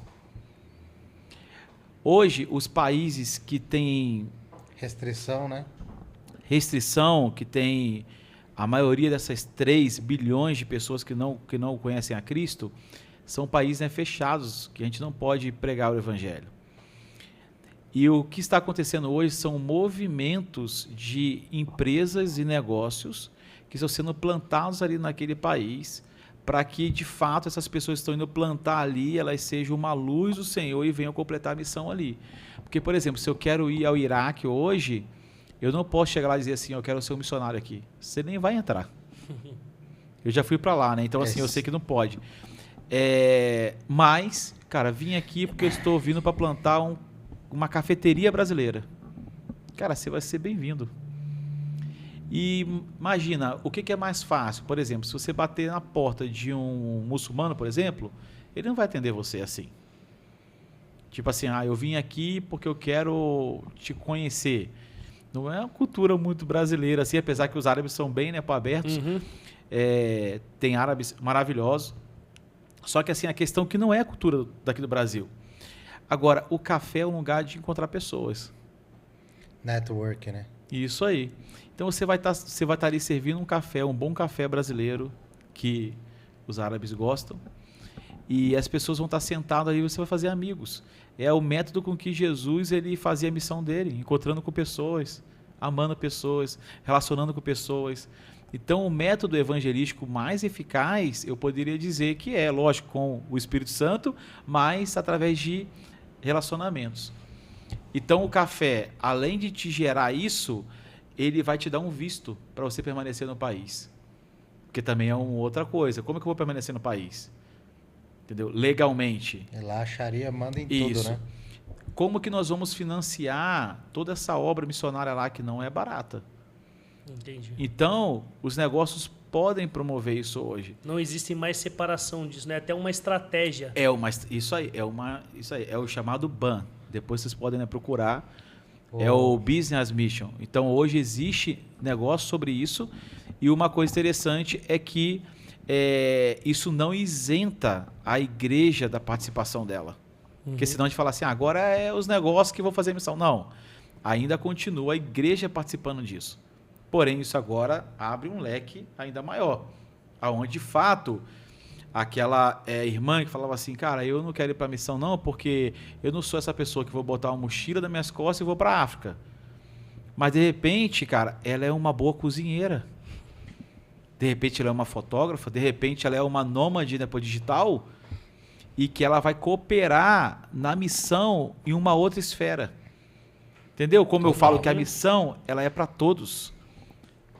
Hoje, os países que têm Restrição, né? restrição, que tem a maioria dessas 3 bilhões de pessoas que não conhecem a Cristo, são países fechados, que a gente não pode pregar o Evangelho. E o que está acontecendo hoje são movimentos de empresas e negócios que estão sendo plantados ali naquele país, para que, de fato, essas pessoas que estão indo plantar ali, elas sejam uma luz do Senhor e venham completar a missão ali. Porque, por exemplo, se eu quero ir ao Iraque hoje, eu não posso chegar lá e dizer assim, eu quero ser um missionário aqui. Você nem vai entrar. Eu já fui para lá, né? Então, assim, eu sei que não pode. Mas, cara, vim aqui porque eu estou vindo para plantar uma cafeteria brasileira. Cara, você vai ser bem-vindo. E imagina, o que é mais fácil? Por exemplo, se você bater na porta de um muçulmano, por exemplo, ele não vai atender você assim. Tipo assim, eu vim aqui porque eu quero te conhecer. Não é uma cultura muito brasileira, assim, apesar que os árabes são bem, abertos. Uhum. Tem árabes maravilhosos. Só que assim, a questão que não é a cultura daqui do Brasil. Agora, o café é um lugar de encontrar pessoas. Network, né? Isso aí. Então você vai estar ali servindo um café, um bom café brasileiro, que os árabes gostam. E as pessoas vão estar sentadas ali e você vai fazer amigos. É o método com que Jesus ele fazia a missão dele, encontrando com pessoas, amando pessoas, relacionando com pessoas. Então, o método evangelístico mais eficaz, eu poderia dizer que é, lógico, com o Espírito Santo, mas através de relacionamentos. Então, o café, além de te gerar isso, ele vai te dar um visto para você permanecer no país. Porque também é uma outra coisa. Como é que eu vou permanecer no país? Entendeu? Legalmente. E lá a Sharia manda em Isso. tudo, né? Como que nós vamos financiar toda essa obra missionária lá que não é barata? Entendi. Então, os negócios podem promover isso hoje. Não existe mais separação disso, né? Até uma estratégia. Isso aí é o chamado BAN. Depois vocês podem procurar. É o Business Mission. Então, hoje existe negócio sobre isso. E uma coisa interessante é que isso não isenta a igreja da participação dela. Porque senão a gente fala assim, agora é os negócios que vão fazer a missão. Não, ainda continua a igreja participando disso. Porém, isso agora abre um leque ainda maior. Onde, de fato, aquela irmã que falava assim, cara, eu não quero ir para a missão não, porque eu não sou essa pessoa que vou botar uma mochila nas minhas costas e vou para a África. Mas, de repente, cara, ela é uma boa cozinheira. De repente, ela é uma fotógrafa. De repente, ela é uma nômade digital e que ela vai cooperar na missão em uma outra esfera. Entendeu? Como eu falo que a missão ela é para todos.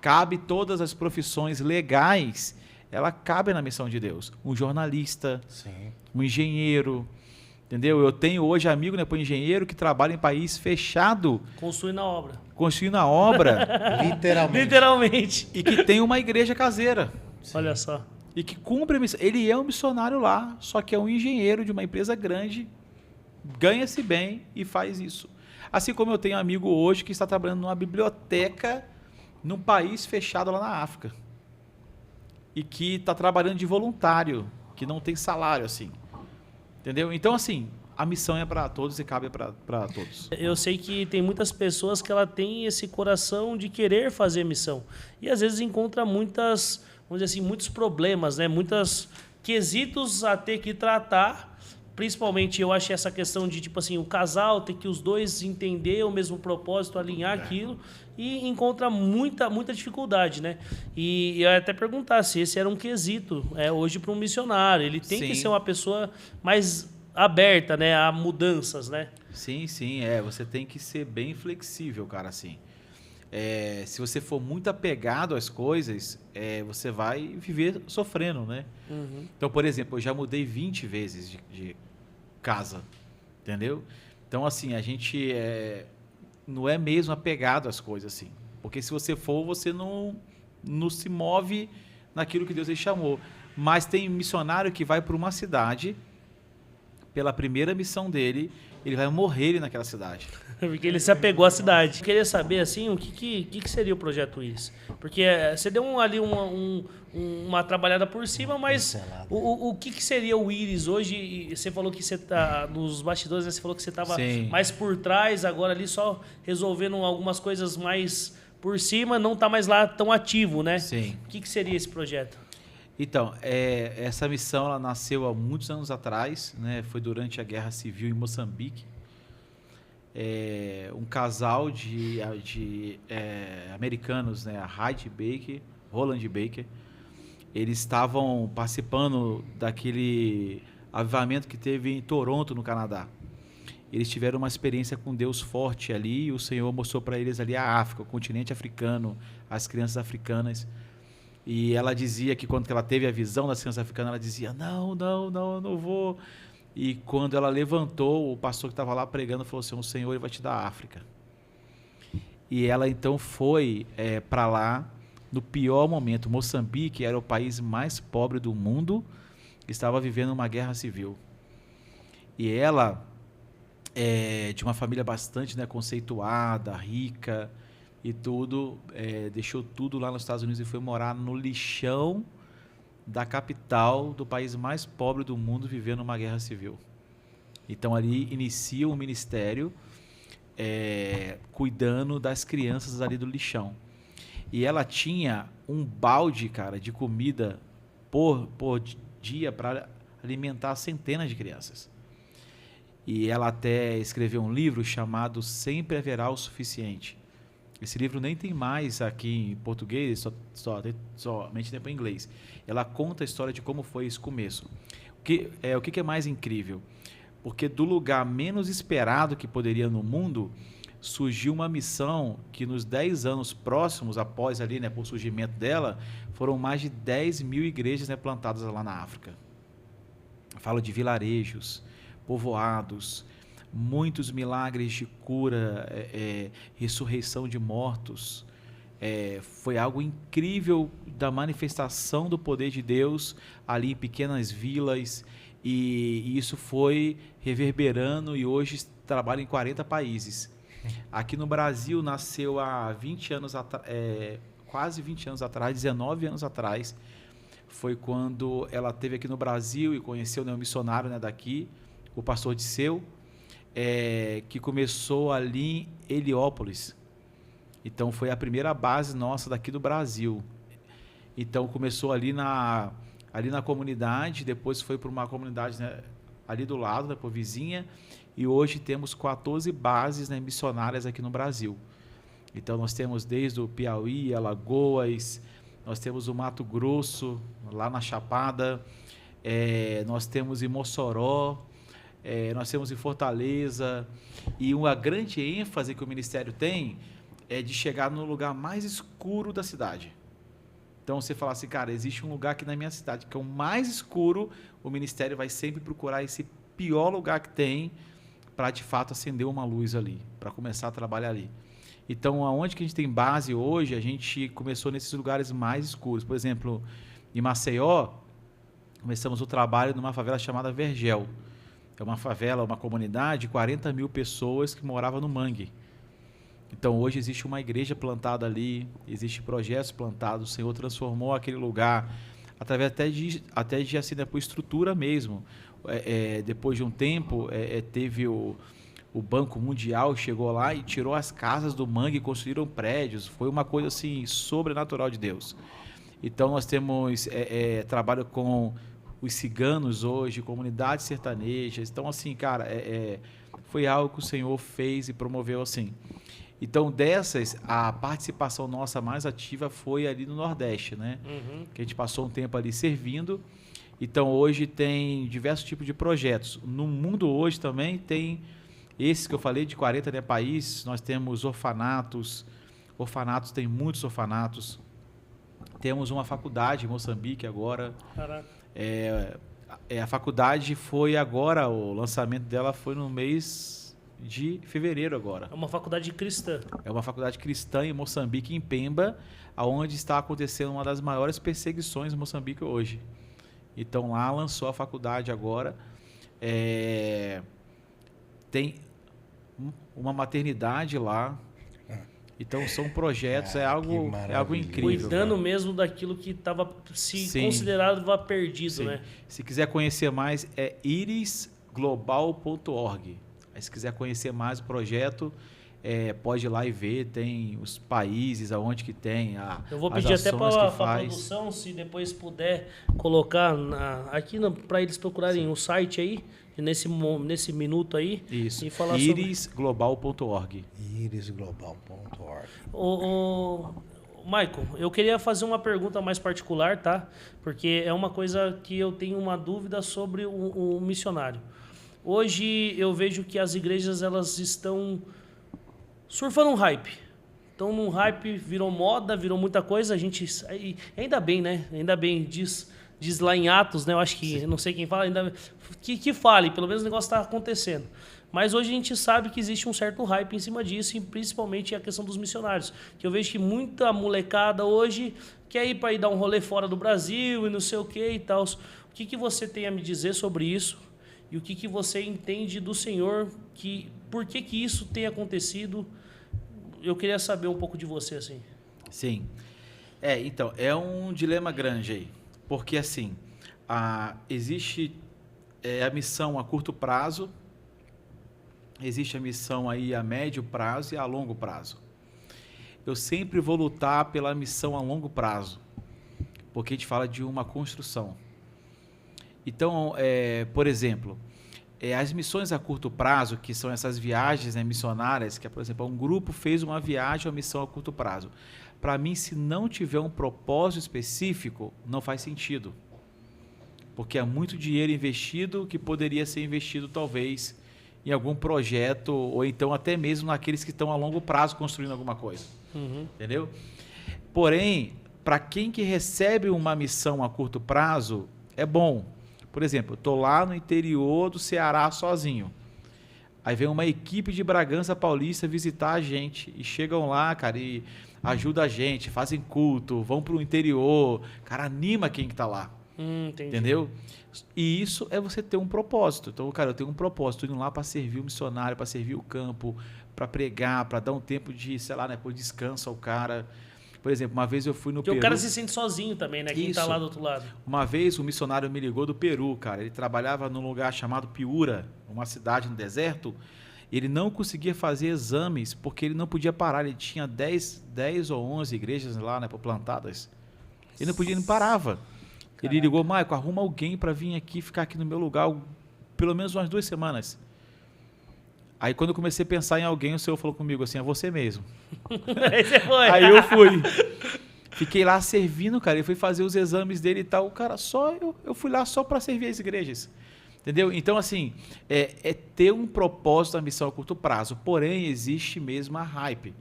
Cabe todas as profissões legais, ela cabe na missão de Deus. Um jornalista, Sim. um engenheiro, entendeu? Eu tenho hoje amigo, um engenheiro que trabalha em país fechado. Construindo a obra. Construindo a obra. Literalmente. E que tem uma igreja caseira. Sim. Olha só. E que cumpre a missão. Ele é um missionário lá, só que é um engenheiro de uma empresa grande, ganha-se bem e faz isso. Assim como eu tenho um amigo hoje que está trabalhando numa biblioteca num país fechado lá na África. E que está trabalhando de voluntário, que não tem salário, assim. Entendeu? Então, assim, a missão é para todos e cabe para todos. Eu sei que tem muitas pessoas que ela tem esse coração de querer fazer missão. E às vezes encontra muitas, vamos dizer assim, muitos problemas, né? Muitos quesitos a ter que tratar. Principalmente eu acho essa questão de, tipo assim, o casal ter que os dois entender o mesmo propósito, alinhar aquilo, e encontra muita dificuldade, né? E eu ia até perguntar se esse era um quesito hoje para um missionário. Ele tem que ser uma pessoa mais aberta, né, a mudanças, né? Sim, você tem que ser bem flexível, cara, assim. Se você for muito apegado às coisas, você vai viver sofrendo, né? Uhum. Então, por exemplo, eu já mudei 20 vezes de casa, entendeu? Então, assim, a gente não é mesmo apegado às coisas, assim. Porque se você for, você não se move naquilo que Deus lhe chamou. Mas tem missionário que vai para uma cidade, pela primeira missão dele, ele vai morrer naquela cidade. Porque ele se apegou à cidade. Eu queria saber, assim, o que seria o Projeto Íris? Porque você deu uma trabalhada por cima, mas o que seria o Íris hoje? E você falou que você tá nos bastidores, né? Você falou que você estava mais por trás, agora ali só resolvendo algumas coisas mais por cima, não está mais lá tão ativo, né? Sim. O que seria esse projeto? Então, essa missão ela nasceu há muitos anos atrás, né? Foi durante a Guerra Civil em Moçambique. Um casal de americanos, né? A Heidi Baker, Roland Baker, eles estavam participando daquele avivamento que teve em Toronto, no Canadá. Eles tiveram uma experiência com Deus forte ali e o Senhor mostrou para eles ali a África, o continente africano, as crianças africanas. E ela dizia que quando ela teve a visão das crianças africanas, ela dizia, não, eu não vou. E quando ela levantou, o pastor que estava lá pregando falou assim, o Senhor vai te dar a África. E ela então foi para lá no pior momento. Moçambique era o país mais pobre do mundo, estava vivendo uma guerra civil. E ela, de uma família bastante, né, conceituada, rica e tudo, deixou tudo lá nos Estados Unidos e foi morar no lixão da capital do país mais pobre do mundo, vivendo uma guerra civil. Então ali inicia um ministério cuidando das crianças ali do lixão. E ela tinha um balde, cara, de comida por dia para alimentar centenas de crianças. E ela até escreveu um livro chamado Sempre Haverá o Suficiente. Esse livro nem tem mais aqui em português, somente tem para inglês. Ela conta a história de como foi esse começo. O que é mais incrível? Porque do lugar menos esperado que poderia no mundo, surgiu uma missão que nos 10 anos próximos, após ali, né, por surgimento dela, foram mais de 10 mil igrejas, né, plantadas lá na África. Eu falo de vilarejos, povoados, muitos milagres de cura, ressurreição de mortos. Foi algo incrível da manifestação do poder de Deus ali em pequenas vilas, e isso foi reverberando e hoje trabalha em 40 países. Aqui no Brasil nasceu há 20 anos quase 20 anos atrás, 19 anos atrás, foi quando ela esteve aqui no Brasil e conheceu, né, um missionário, né, daqui, o pastor Disseu, que começou ali em Heliópolis. Então foi a primeira base nossa daqui do Brasil. Então começou ali na comunidade, depois foi para uma comunidade, né, ali do lado, né, por vizinha, e hoje temos 14 bases, né, missionárias aqui no Brasil. Então nós temos desde o Piauí, Alagoas, nós temos o Mato Grosso, lá na Chapada, nós temos em Mossoró, nós temos em Fortaleza, e uma grande ênfase que o Ministério tem é de chegar no lugar mais escuro da cidade. Então você fala assim, cara, existe um lugar aqui na minha cidade que é o mais escuro, o Ministério vai sempre procurar esse pior lugar que tem para de fato acender uma luz ali, para começar a trabalhar ali. Então, aonde que a gente tem base hoje, a gente começou nesses lugares mais escuros. Por exemplo, em Maceió, começamos o trabalho numa favela chamada Vergel. É uma favela, uma comunidade de 40 mil pessoas que moravam no mangue. Então, hoje existe uma igreja plantada ali, existem projetos plantados, o Senhor transformou aquele lugar, através até de assim, né, por estrutura mesmo. Depois de um tempo, teve o Banco Mundial, chegou lá e tirou as casas do mangue e construíram prédios. Foi uma coisa assim, sobrenatural de Deus. Então, nós temos trabalho com os ciganos hoje, comunidades sertanejas. Então, assim, cara, foi algo que o Senhor fez e promoveu assim. Então, dessas, a participação nossa mais ativa foi ali no Nordeste, né? Uhum. Que a gente passou um tempo ali servindo. Então, hoje tem diversos tipos de projetos. No mundo hoje também tem esses que eu falei, de 40, né, países. Nós temos orfanatos Orfanatos, tem muitos orfanatos. Temos uma faculdade em Moçambique agora. Caraca. A faculdade foi agora, o lançamento dela foi no mês de fevereiro agora. É uma faculdade cristã. É uma faculdade cristã em Moçambique, em Pemba, onde está acontecendo uma das maiores perseguições em Moçambique hoje. Então lá lançou a faculdade agora. Tem uma maternidade lá. Então são projetos, é algo incrível. Cuidando cara. mesmo daquilo que estava Sim. considerado perdido, Sim. né? Se quiser conhecer mais, é irisglobal.org. Aí, se quiser conhecer mais o projeto, pode ir lá e ver, tem os países aonde que tem Eu vou as pedir até ações para que a faz. produção, se depois puder colocar aqui para eles procurarem o site aí, nesse minuto aí. Isso, e falar irisglobal.org. irisglobal.org. Michael, eu queria fazer uma pergunta mais particular, tá? Porque é uma coisa que eu tenho uma dúvida sobre o missionário. Hoje eu vejo que as igrejas elas estão surfando um hype. Então, num hype virou moda, virou muita coisa. A gente ainda bem, né? Ainda bem diz lá em Atos, né? Eu acho que não sei quem fala, ainda que fale. Pelo menos o negócio está acontecendo. Mas hoje a gente sabe que existe um certo hype em cima disso, e principalmente a questão dos missionários. Que eu vejo que muita molecada hoje quer ir para ir dar um rolê fora do Brasil e não sei o que e tal. O que você tem a me dizer sobre isso? E o que você entende do Senhor? Por que isso tem acontecido? Eu queria saber um pouco de você, assim. Sim. Então, é um dilema grande aí. Porque, assim, existe a missão a curto prazo, existe a missão aí a médio prazo e a longo prazo. Eu sempre vou lutar pela missão a longo prazo, porque a gente fala de uma construção. Então, por exemplo, as missões a curto prazo, que são essas viagens missionárias, que é, por exemplo, um grupo fez uma viagem ou missão a curto prazo. Para mim, se não tiver um propósito específico, não faz sentido. Porque é muito dinheiro investido que poderia ser investido, talvez, em algum projeto, ou então até mesmo naqueles que estão a longo prazo construindo alguma coisa. Uhum. Entendeu? Porém, para quem que recebe uma missão a curto prazo, é bom. Por exemplo, eu estou lá no interior do Ceará sozinho. Aí vem uma equipe de Bragança Paulista visitar a gente. E chegam lá, cara, e ajudam a gente, fazem culto, vão para o interior. Cara, anima quem que está lá. Entendeu? E isso é você ter um propósito. Então, cara, eu tenho um propósito. Estou indo lá para servir o missionário, para servir o campo, para pregar, para dar um tempo de, sei lá, né, por descanso ao cara. Por exemplo, uma vez eu fui no Peru. Porque o cara se sente sozinho também, né? Quem está lá do outro lado. Uma vez um missionário me ligou do Peru, cara. Ele trabalhava num lugar chamado Piura, uma cidade no deserto. Ele não conseguia fazer exames porque ele não podia parar. Ele tinha 10 ou 11 igrejas lá, né, plantadas. Ele não podia, ele não parava. Caraca. Ele ligou, Maico, arruma alguém para vir aqui, ficar aqui no meu lugar pelo menos umas 2 semanas. Aí quando eu comecei a pensar em alguém, o Senhor falou comigo assim, é você mesmo. Aí você foi. Aí eu fui. Fiquei lá servindo, cara. Ele foi fazer os exames dele e tal. O cara, eu fui lá só para servir as igrejas. Entendeu? Então, assim, é ter um propósito da missão a curto prazo. Porém, existe mesmo a hype.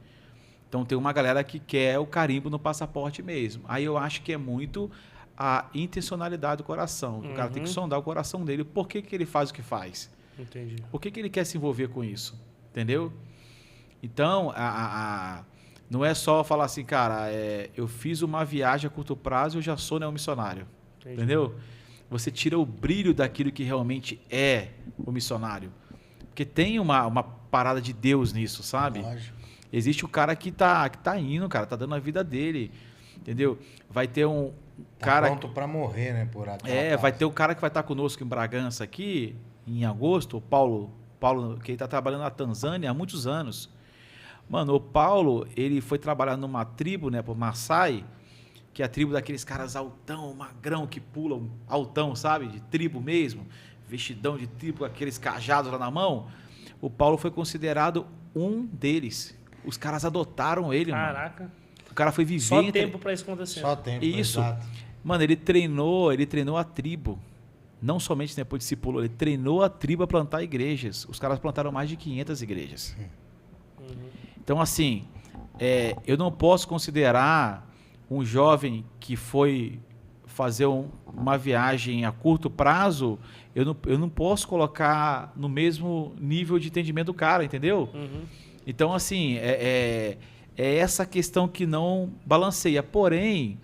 Então, tem uma galera que quer o carimbo no passaporte mesmo. Aí eu acho que é muito a intencionalidade do coração. O cara tem que sondar o coração dele. Por que ele faz o que faz? Entendi. Por que ele quer se envolver com isso? Entendeu? Então, não é só falar assim, cara, eu fiz uma viagem a curto prazo e eu já sou neomissionário. Entendeu? Você tira o brilho daquilo que realmente é o missionário. Porque tem uma parada de Deus nisso, sabe? Lógico. Existe o cara que tá indo, cara, tá dando a vida dele. Entendeu? Vai ter um cara... pronto para morrer, né? Por vai ter um cara que vai estar conosco em Bragança aqui, em agosto, o Paulo, que ele está trabalhando na Tanzânia há muitos anos. Mano, o Paulo, ele foi trabalhar numa tribo, né, por Maasai, que é a tribo daqueles caras altão, magrão, que pulam, altão, sabe? De tribo mesmo, vestidão de tribo, com aqueles cajados lá na mão. O Paulo foi considerado um deles. Os caras adotaram ele, Caraca. mano. O cara foi viver... Só tempo para isso acontecer. Só tempo, isso. Exato. Mano, ele treinou a tribo. Não somente depois de discípulo, ele treinou a tribo a plantar igrejas. Os caras plantaram mais de 500 igrejas. Então, assim, eu não posso considerar um jovem que foi fazer uma viagem a curto prazo, eu não posso colocar no mesmo nível de entendimento do cara, entendeu? Uhum. Então, assim, é essa questão que não balanceia. Porém,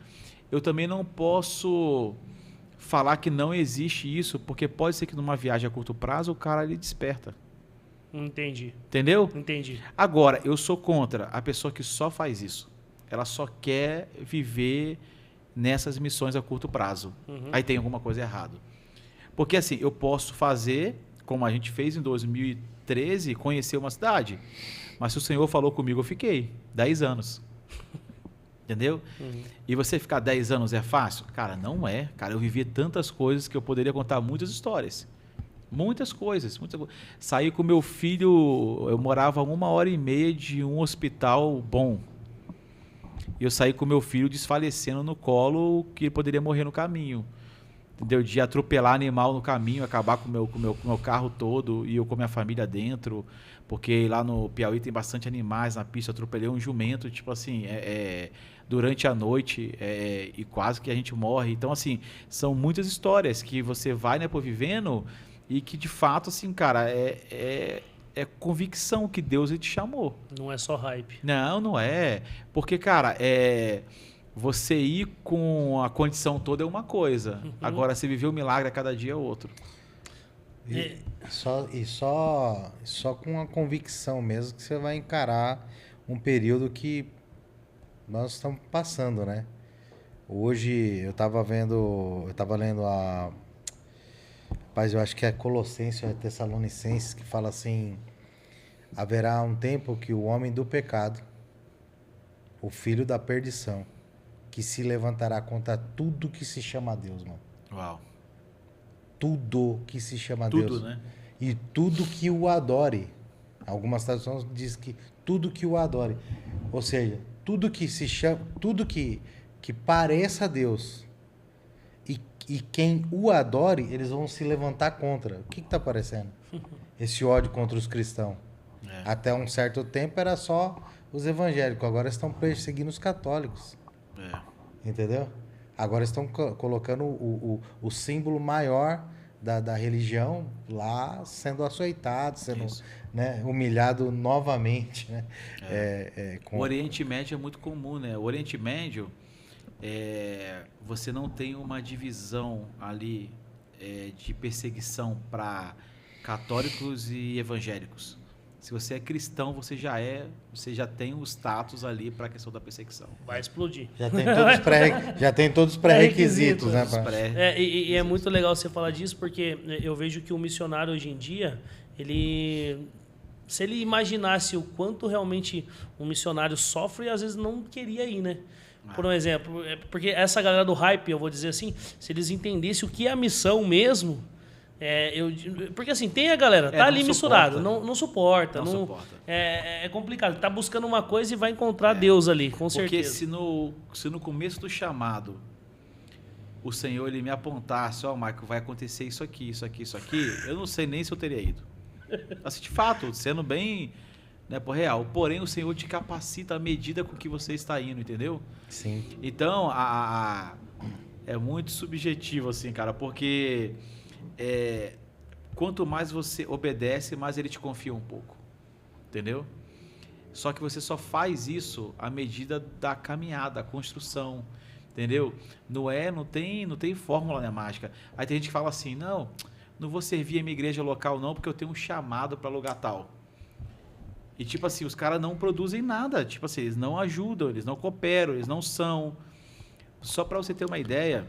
eu também não posso falar que não existe isso, porque pode ser que numa viagem a curto prazo o cara ele desperta. Entendi. Entendeu? Entendi. Agora, eu sou contra a pessoa que só faz isso. Ela só quer viver nessas missões a curto prazo. Uhum. Aí tem alguma coisa errada. Porque assim, eu posso fazer, como a gente fez em 2013, conhecer uma cidade. Mas se o Senhor falou comigo, eu fiquei 10 anos. Entendeu? Uhum. E você ficar 10 anos é fácil? Cara, não é. Cara, eu vivi tantas coisas que eu poderia contar muitas histórias. Muitas coisas. Saí com meu filho, eu morava a 1h30 de um hospital bom. E eu saí com meu filho desfalecendo no colo, que ele poderia morrer no caminho. Entendeu? De atropelar animal no caminho, acabar com o meu carro todo e eu com minha família dentro. Porque lá no Piauí tem bastante animais na pista. Eu atropelei um jumento, tipo assim, durante a noite e quase que a gente morre. Então, assim, são muitas histórias que você vai, né, vivendo e que, de fato, assim, cara, é convicção que Deus ele te chamou. Não é só hype. Não é. Porque, cara, você ir com a condição toda é uma coisa. Uhum. Agora, você viver o milagre a cada dia é outro. Só com a convicção mesmo que você vai encarar um período que nós estamos passando, né? Hoje eu tava lendo rapaz, eu acho que é Colossenses ou é Tessalonicenses, que fala assim: haverá um tempo que o homem do pecado, o filho da perdição, que se levantará contra tudo que se chama Deus, mano. Uau. Tudo que se chama Tudo, Deus. né? E tudo que o adore. Algumas traduções diz que tudo que o adore. Ou seja, tudo que se chama, tudo que pareça Deus. E quem o adore, eles vão se levantar contra. O que está aparecendo? Esse ódio contra os cristãos. Até um certo tempo era só os evangélicos. Agora estão perseguindo os católicos. Entendeu? Agora estão colocando o símbolo maior da religião lá sendo açoitado, sendo, né, humilhado novamente. Né? O Oriente Médio é muito comum, né? O Oriente Médio, você não tem uma divisão ali de perseguição para católicos e evangélicos. Se você é cristão, você já tem o status ali para a questão da perseguição. Vai explodir. Já tem todos os pré-requisitos, né? E é muito legal você falar disso, porque eu vejo que o missionário hoje em dia, se ele imaginasse o quanto realmente um missionário sofre, às vezes não queria ir, né? Por um exemplo, porque essa galera do hype, eu vou dizer assim, se eles entendessem o que é a missão mesmo, porque assim, tem a galera, tá ali misturado, não suporta. É complicado, tá buscando uma coisa e vai encontrar Deus ali, com certeza. Porque se no começo do chamado o Senhor ele me apontasse, Michael, vai acontecer isso aqui, eu não sei nem se eu teria ido. Assim, de fato, sendo bem, né, por real. Porém, o Senhor te capacita à medida com que você está indo, entendeu? Sim. Então, é muito subjetivo, assim, cara, porque quanto mais você obedece, mais ele te confia um pouco, entendeu? Só que você só faz isso à medida da caminhada, da construção, entendeu? Não tem fórmula, né, mágica. Aí tem gente que fala assim, não vou servir a minha igreja local não, porque eu tenho um chamado para lugar tal. E tipo assim, os caras não produzem nada, tipo assim, eles não ajudam, eles não cooperam, eles não são. Só para você ter uma ideia,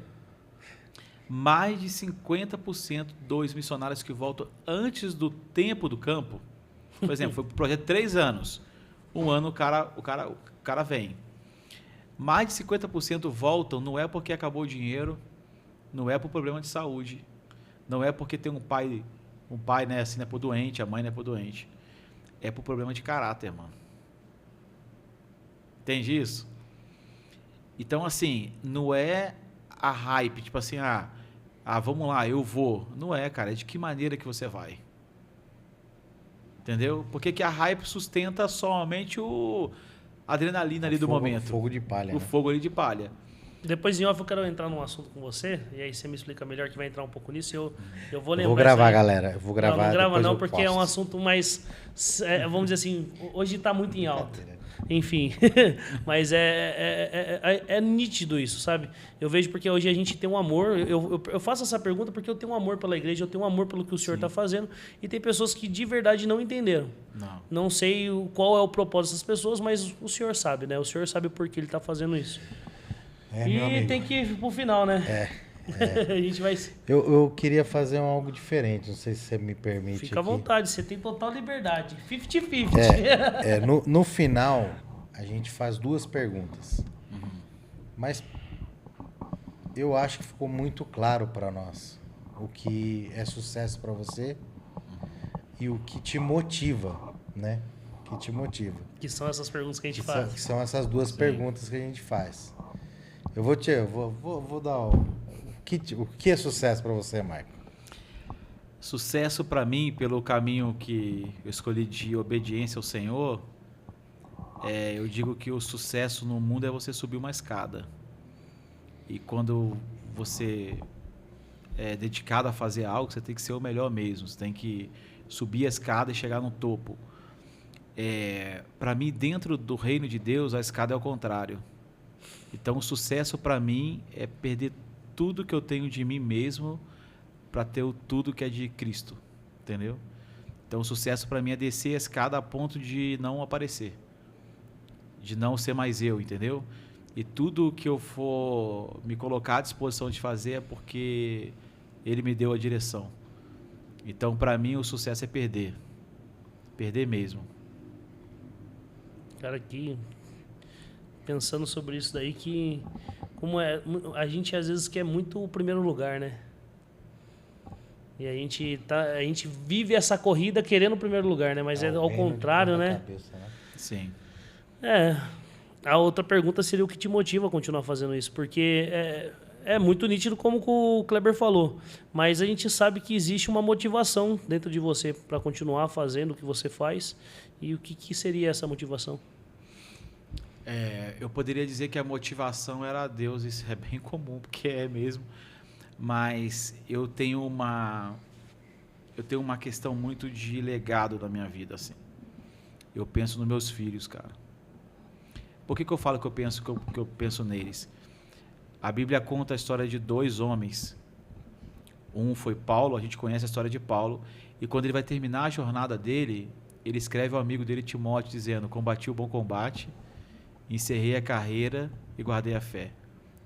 mais de 50% dos missionários que voltam antes do tempo do campo, por exemplo, foi para o projeto 3 anos, um ano o cara vem. Mais de 50% voltam, não é porque acabou o dinheiro, não é por problema de saúde, não é porque tem um pai, né, assim, né, por doente, a mãe não é por doente. É por problema de caráter, mano. Entende isso? Então, assim, não é a hype, tipo assim, vamos lá, eu vou. Não é, cara, é de que maneira que você vai. Entendeu? Porque que a hype sustenta somente a adrenalina ali do momento. Fogo de palha. O Né? fogo ali de palha. Depois em off eu quero entrar num assunto com você, e aí você me explica melhor que vai entrar um pouco nisso. Eu vou lembrar. Vou gravar, isso aí. galera. Eu vou gravar. Não grava depois não, eu porque é um posto. assunto mais, vamos dizer assim, hoje tá muito em alta. Brincadeira. Enfim, mas é nítido isso, sabe? Eu vejo porque hoje a gente tem um amor. Eu faço essa pergunta porque eu tenho um amor pela igreja, eu tenho um amor pelo que o senhor está fazendo. E tem pessoas que de verdade não entenderam. Não sei qual é o propósito dessas pessoas, mas o senhor sabe, né? O senhor sabe por que ele está fazendo isso. Meu E amigo. tem que ir pro final, né? A gente vai. Eu queria fazer algo diferente, não sei se você me permite. Fica à aqui. vontade, você tem total liberdade. 50-50. No final, a gente faz 2 perguntas. Mas eu acho que ficou muito claro para nós o que é sucesso para você e o que te motiva, né? O que te motiva. Que são essas perguntas que a gente Que faz. são essas 2 perguntas que a gente faz. Eu vou dar o que é sucesso para você, Marco? Sucesso para mim, pelo caminho que eu escolhi de obediência ao Senhor, eu digo que o sucesso no mundo é você subir uma escada. E quando você é dedicado a fazer algo, você tem que ser o melhor mesmo. Você tem que subir a escada e chegar no topo. Para mim, dentro do reino de Deus, a escada é o contrário. Então, o sucesso para mim é perder tudo que eu tenho de mim mesmo para ter tudo que é de Cristo, entendeu? Então, o sucesso para mim é descer a escada a ponto de não aparecer, de não ser mais eu, entendeu? E tudo que eu for me colocar à disposição de fazer é porque Ele me deu a direção. Então, para mim, o sucesso é perder mesmo. Cara, aqui pensando sobre isso daí, que como a gente às vezes quer muito o primeiro lugar, né? E a gente vive essa corrida querendo o primeiro lugar, né? Mas é ao contrário, né? Cabeça, né? Sim. A outra pergunta seria o que te motiva a continuar fazendo isso, porque é muito nítido como o Kleber falou, mas a gente sabe que existe uma motivação dentro de você para continuar fazendo o que você faz. E o que seria essa motivação? Eu poderia dizer que a motivação era Deus, isso é bem comum, porque é mesmo, mas eu tenho uma questão muito de legado na minha vida, assim. Eu penso nos meus filhos, cara. Por que eu falo que eu penso neles? A Bíblia conta a história de 2 homens. Um foi Paulo, a gente conhece a história de Paulo, e quando ele vai terminar a jornada dele, ele escreve ao amigo dele, Timóteo, dizendo: combati o bom combate, encerrei a carreira e guardei a fé.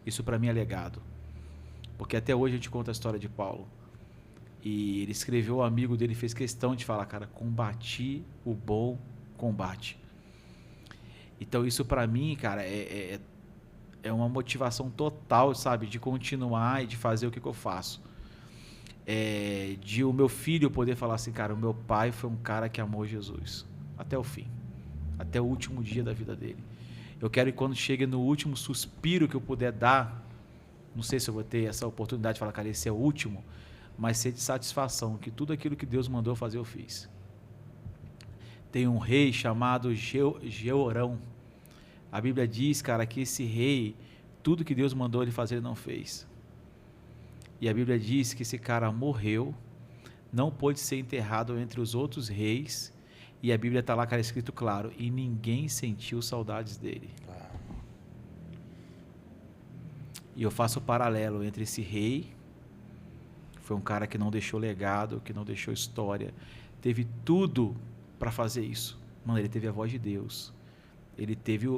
Isso para mim é legado. Porque até hoje a gente conta a história de Paulo. E ele escreveu ao amigo dele, fez questão de falar, cara, combati o bom combate. Então isso para mim, cara, é uma motivação total, sabe? De continuar e de fazer o que eu faço. De o meu filho poder falar assim, cara, o meu pai foi um cara que amou Jesus. Até o fim. Até o último dia da vida dele. Eu quero que quando chegue no último suspiro que eu puder dar, não sei se eu vou ter essa oportunidade de falar, cara, esse é o último, mas ser de satisfação, que tudo aquilo que Deus mandou fazer eu fiz. Tem um rei chamado Jeorão. A Bíblia diz, cara, que esse rei, tudo que Deus mandou ele fazer, ele não fez. E a Bíblia diz que esse cara morreu, não pôde ser enterrado entre os outros reis. E a Bíblia está lá, cara, escrito claro, e ninguém sentiu saudades dele. E eu faço o paralelo entre esse rei, que foi um cara que não deixou legado, que não deixou história, teve tudo para fazer isso. Mano, ele teve a voz de Deus, ele teve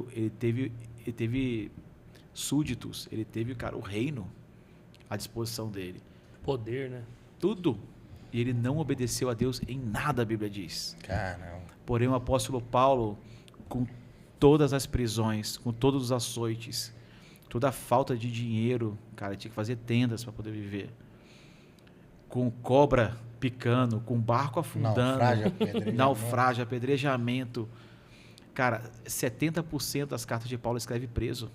súditos, ele teve, cara, o reino à disposição dele. Poder, né? Tudo. E ele não obedeceu a Deus em nada, a Bíblia diz. Caramba. Porém, o apóstolo Paulo, com todas as prisões, com todos os açoites, toda a falta de dinheiro, cara, tinha que fazer tendas para poder viver. Com cobra picando, com barco afundando, naufrágio, apedrejamento. Cara, 70% das cartas de Paulo escreve preso,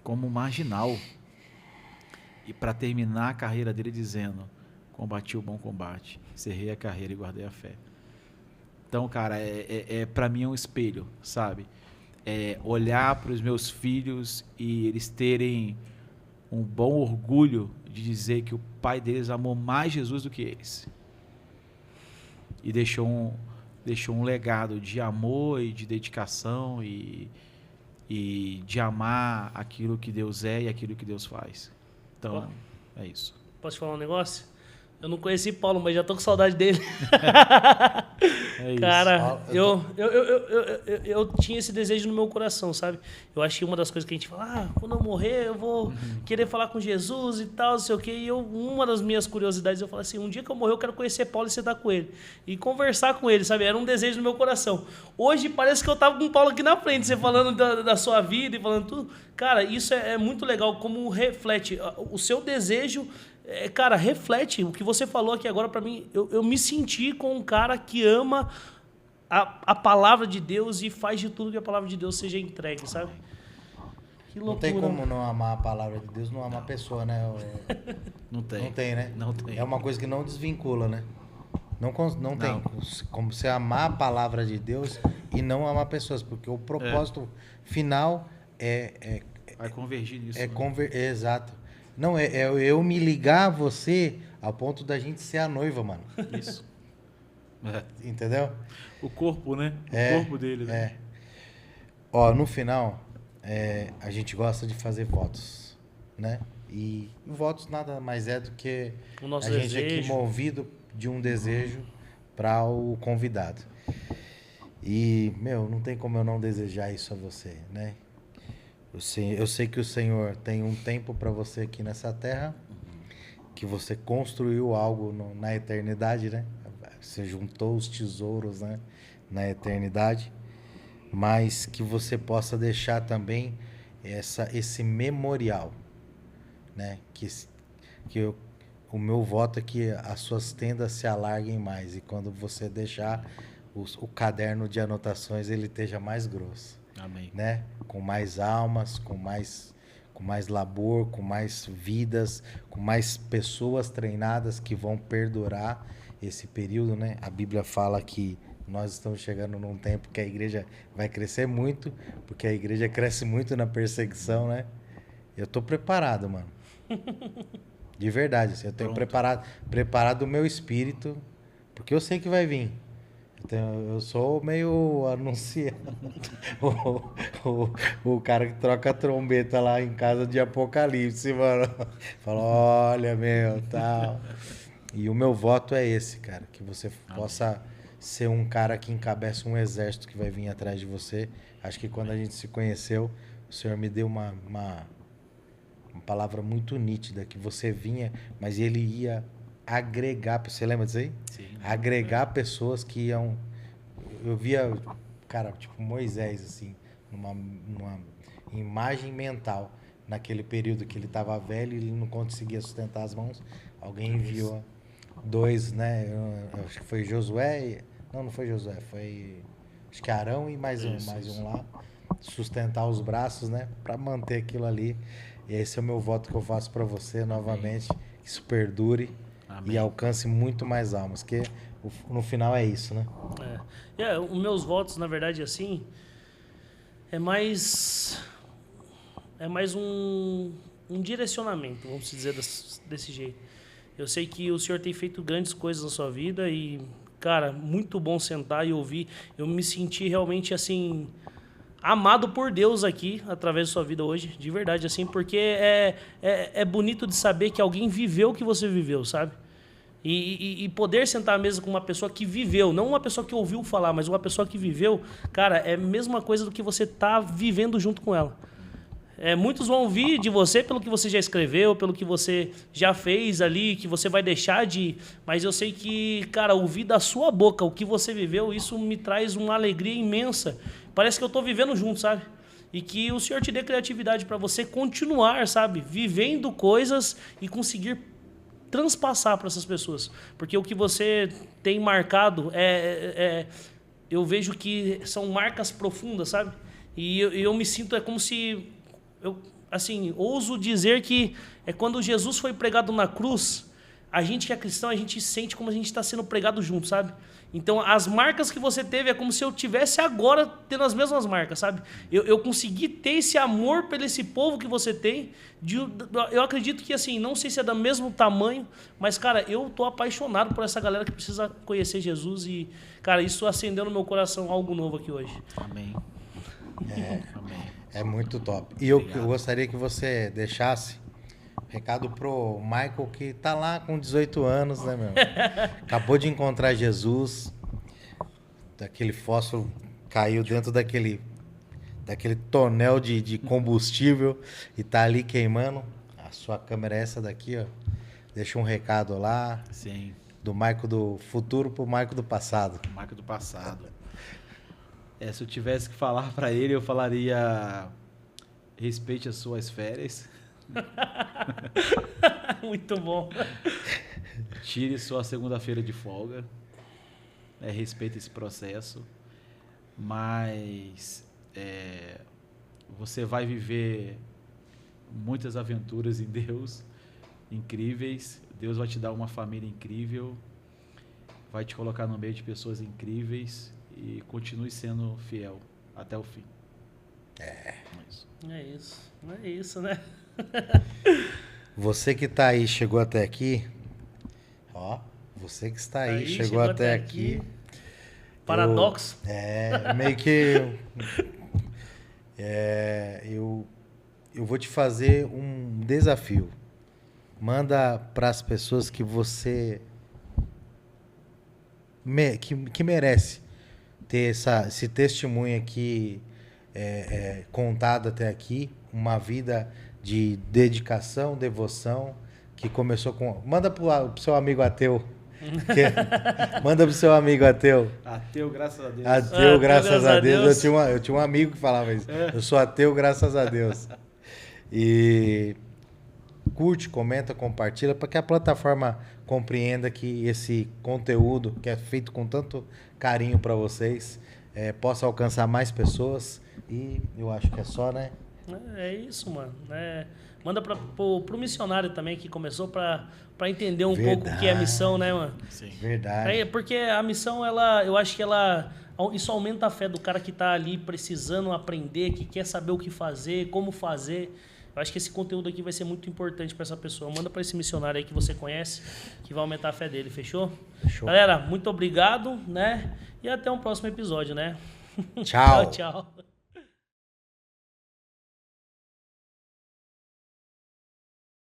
como marginal. E para terminar a carreira dele dizendo: combati o bom combate, encerrei a carreira e guardei a fé. Então, cara, para mim é um espelho, sabe? olhar para os meus filhos e eles terem um bom orgulho de dizer que o pai deles amou mais Jesus do que eles. E deixou um legado de amor e de dedicação e de amar aquilo que Deus é e aquilo que Deus faz. Então, é isso. Posso te falar um negócio? Eu não conheci Paulo, mas já tô com saudade dele. É isso. Cara, eu tinha esse desejo no meu coração, sabe? Eu acho que uma das coisas que a gente fala, quando eu morrer, eu vou querer falar com Jesus e tal, não sei o quê. E uma das minhas curiosidades, eu falo assim, um dia que eu morrer, eu quero conhecer Paulo e sentar com ele. E conversar com ele, sabe? Era um desejo no meu coração. Hoje, parece que eu tava com o Paulo aqui na frente, você falando da sua vida e falando tudo. Cara, isso é muito legal, como reflete o seu desejo. Cara, reflete o que você falou aqui agora pra mim. Eu me senti com um cara que ama a palavra de Deus e faz de tudo que a palavra de Deus seja entregue, sabe? Que loucura. Não tem como não amar a palavra de Deus, não amar a pessoa, né? Não tem. Não tem, né? Não tem. É uma coisa que não desvincula, né? Não tem como você amar a palavra de Deus e não amar pessoas, porque o propósito final vai convergir nisso. Exato. Não, eu me ligar a você ao ponto da gente ser a noiva, mano. Isso. Entendeu? O corpo, né? O corpo dele. Né? Ó, no final, a gente gosta de fazer votos, né? E votos nada mais é do que o nosso a gente desejo. aqui movido de um desejo para o convidado. E, não tem como eu não desejar isso a você, né? Eu sei que o Senhor tem um tempo para você aqui nessa terra, que você construiu algo na eternidade, né? Você juntou os tesouros, né, na eternidade, mas que você possa deixar também esse memorial, né? O meu voto é que as suas tendas se alarguem mais e quando você deixar o caderno de anotações ele esteja mais grosso. Amém. Né? Com mais almas, com mais labor, com mais vidas, com mais pessoas treinadas que vão perdurar esse período, né? A Bíblia fala que nós estamos chegando num tempo que a igreja vai crescer muito, porque a igreja cresce muito na perseguição, né? Eu tô preparado, mano. De verdade, assim, eu tenho preparado o meu espírito, porque eu sei que vai vir. Eu sou meio anunciado. o cara que troca a trombeta lá em casa de Apocalipse, mano. Fala, olha, tal. E o meu voto é esse, cara. Que você possa ser um cara que encabeça um exército que vai vir atrás de você. Acho que quando a gente se conheceu, o Senhor me deu uma palavra muito nítida, que você vinha, mas ele ia agregar, você lembra disso aí? Sim. Agregar pessoas que iam... Eu via, cara, tipo Moisés, assim, numa imagem mental, naquele período que ele estava velho e ele não conseguia sustentar as mãos. Alguém enviou 2, né? Eu acho que foi Josué. Não foi Josué, foi acho que Arão e mais um lá. Sustentar os braços, né? Para manter aquilo ali. E esse é o meu voto que eu faço para você novamente. Que isso perdure. Amém. E alcance muito mais almas, que no final é isso, né? Os meus votos, na verdade, assim, é mais um direcionamento, vamos dizer desse jeito. Eu sei que o Senhor tem feito grandes coisas na sua vida e, cara, muito bom sentar e ouvir. Eu me senti realmente, assim, amado por Deus aqui, através da sua vida hoje, de verdade, assim, porque é bonito de saber que alguém viveu o que você viveu, sabe? E poder sentar à mesa com uma pessoa que viveu, não uma pessoa que ouviu falar, mas uma pessoa que viveu, cara, é a mesma coisa do que você tá vivendo junto com ela. Muitos vão ouvir de você pelo que você já escreveu, pelo que você já fez ali, que você vai deixar de... Mas eu sei que, cara, ouvir da sua boca o que você viveu, isso me traz uma alegria imensa. Parece que eu tô vivendo junto, sabe? E que o Senhor te dê criatividade para você continuar, sabe? Vivendo coisas e conseguir transpassar para essas pessoas. Porque o que você tem marcado eu vejo que são marcas profundas, sabe? E eu me sinto, como se... Eu, assim, ouso dizer que quando Jesus foi pregado na cruz, a gente que é cristão, a gente sente como a gente está sendo pregado junto, sabe? Então, as marcas que você teve é como se eu tivesse agora tendo as mesmas marcas, sabe? Eu consegui ter esse amor pelo esse povo que você tem. Eu acredito que, assim, não sei se é do mesmo tamanho, mas, cara, eu tô apaixonado por essa galera que precisa conhecer Jesus e, cara, isso acendeu no meu coração algo novo aqui hoje. Amém. Amém. É muito top. E eu gostaria que você deixasse recado pro Michael, que tá lá com 18 anos, né, meu? Acabou de encontrar Jesus. Daquele fósforo caiu dentro daquele tonel de combustível e tá ali queimando. A sua câmera é essa daqui, ó. Deixa um recado lá. Sim. Do Michael do futuro pro Michael do passado. Marca do passado. Se eu tivesse que falar para ele, eu falaria: respeite as suas férias. Muito bom. Tire sua segunda-feira de folga. Respeite esse processo. Mas você vai viver muitas aventuras em Deus, incríveis. Deus vai te dar uma família incrível. Vai te colocar no meio de pessoas incríveis. E continue sendo fiel até o fim. É isso, né? Você que tá aí, chegou até aqui. Ó, você que está aí, chegou até aqui. Paradoxo. Meio que... eu vou te fazer um desafio. Manda para as pessoas que você... que merece ter esse testemunho aqui contado até aqui. Uma vida de dedicação, devoção, que começou com... Manda pro seu amigo ateu. Manda pro seu amigo ateu. Ateu, graças a Deus. Ateu, graças a Deus. Eu tinha um amigo que falava isso. Eu sou ateu, graças a Deus. E curte, comenta, compartilha, para que a plataforma compreenda que esse conteúdo, que é feito com tanto carinho para vocês, possa alcançar mais pessoas. E eu acho que é só, né? É isso, mano. Manda pro missionário também, que começou para entender um pouco o que é a missão, né, mano? Sim. Verdade. Porque a missão, eu acho que isso aumenta a fé do cara que tá ali precisando aprender, que quer saber o que fazer, como fazer. Eu acho que esse conteúdo aqui vai ser muito importante para essa pessoa. Manda para esse missionário aí que você conhece, que vai aumentar a fé dele, fechou? Fechou. Galera, muito obrigado, né? E até um próximo episódio, né? Tchau. Tchau.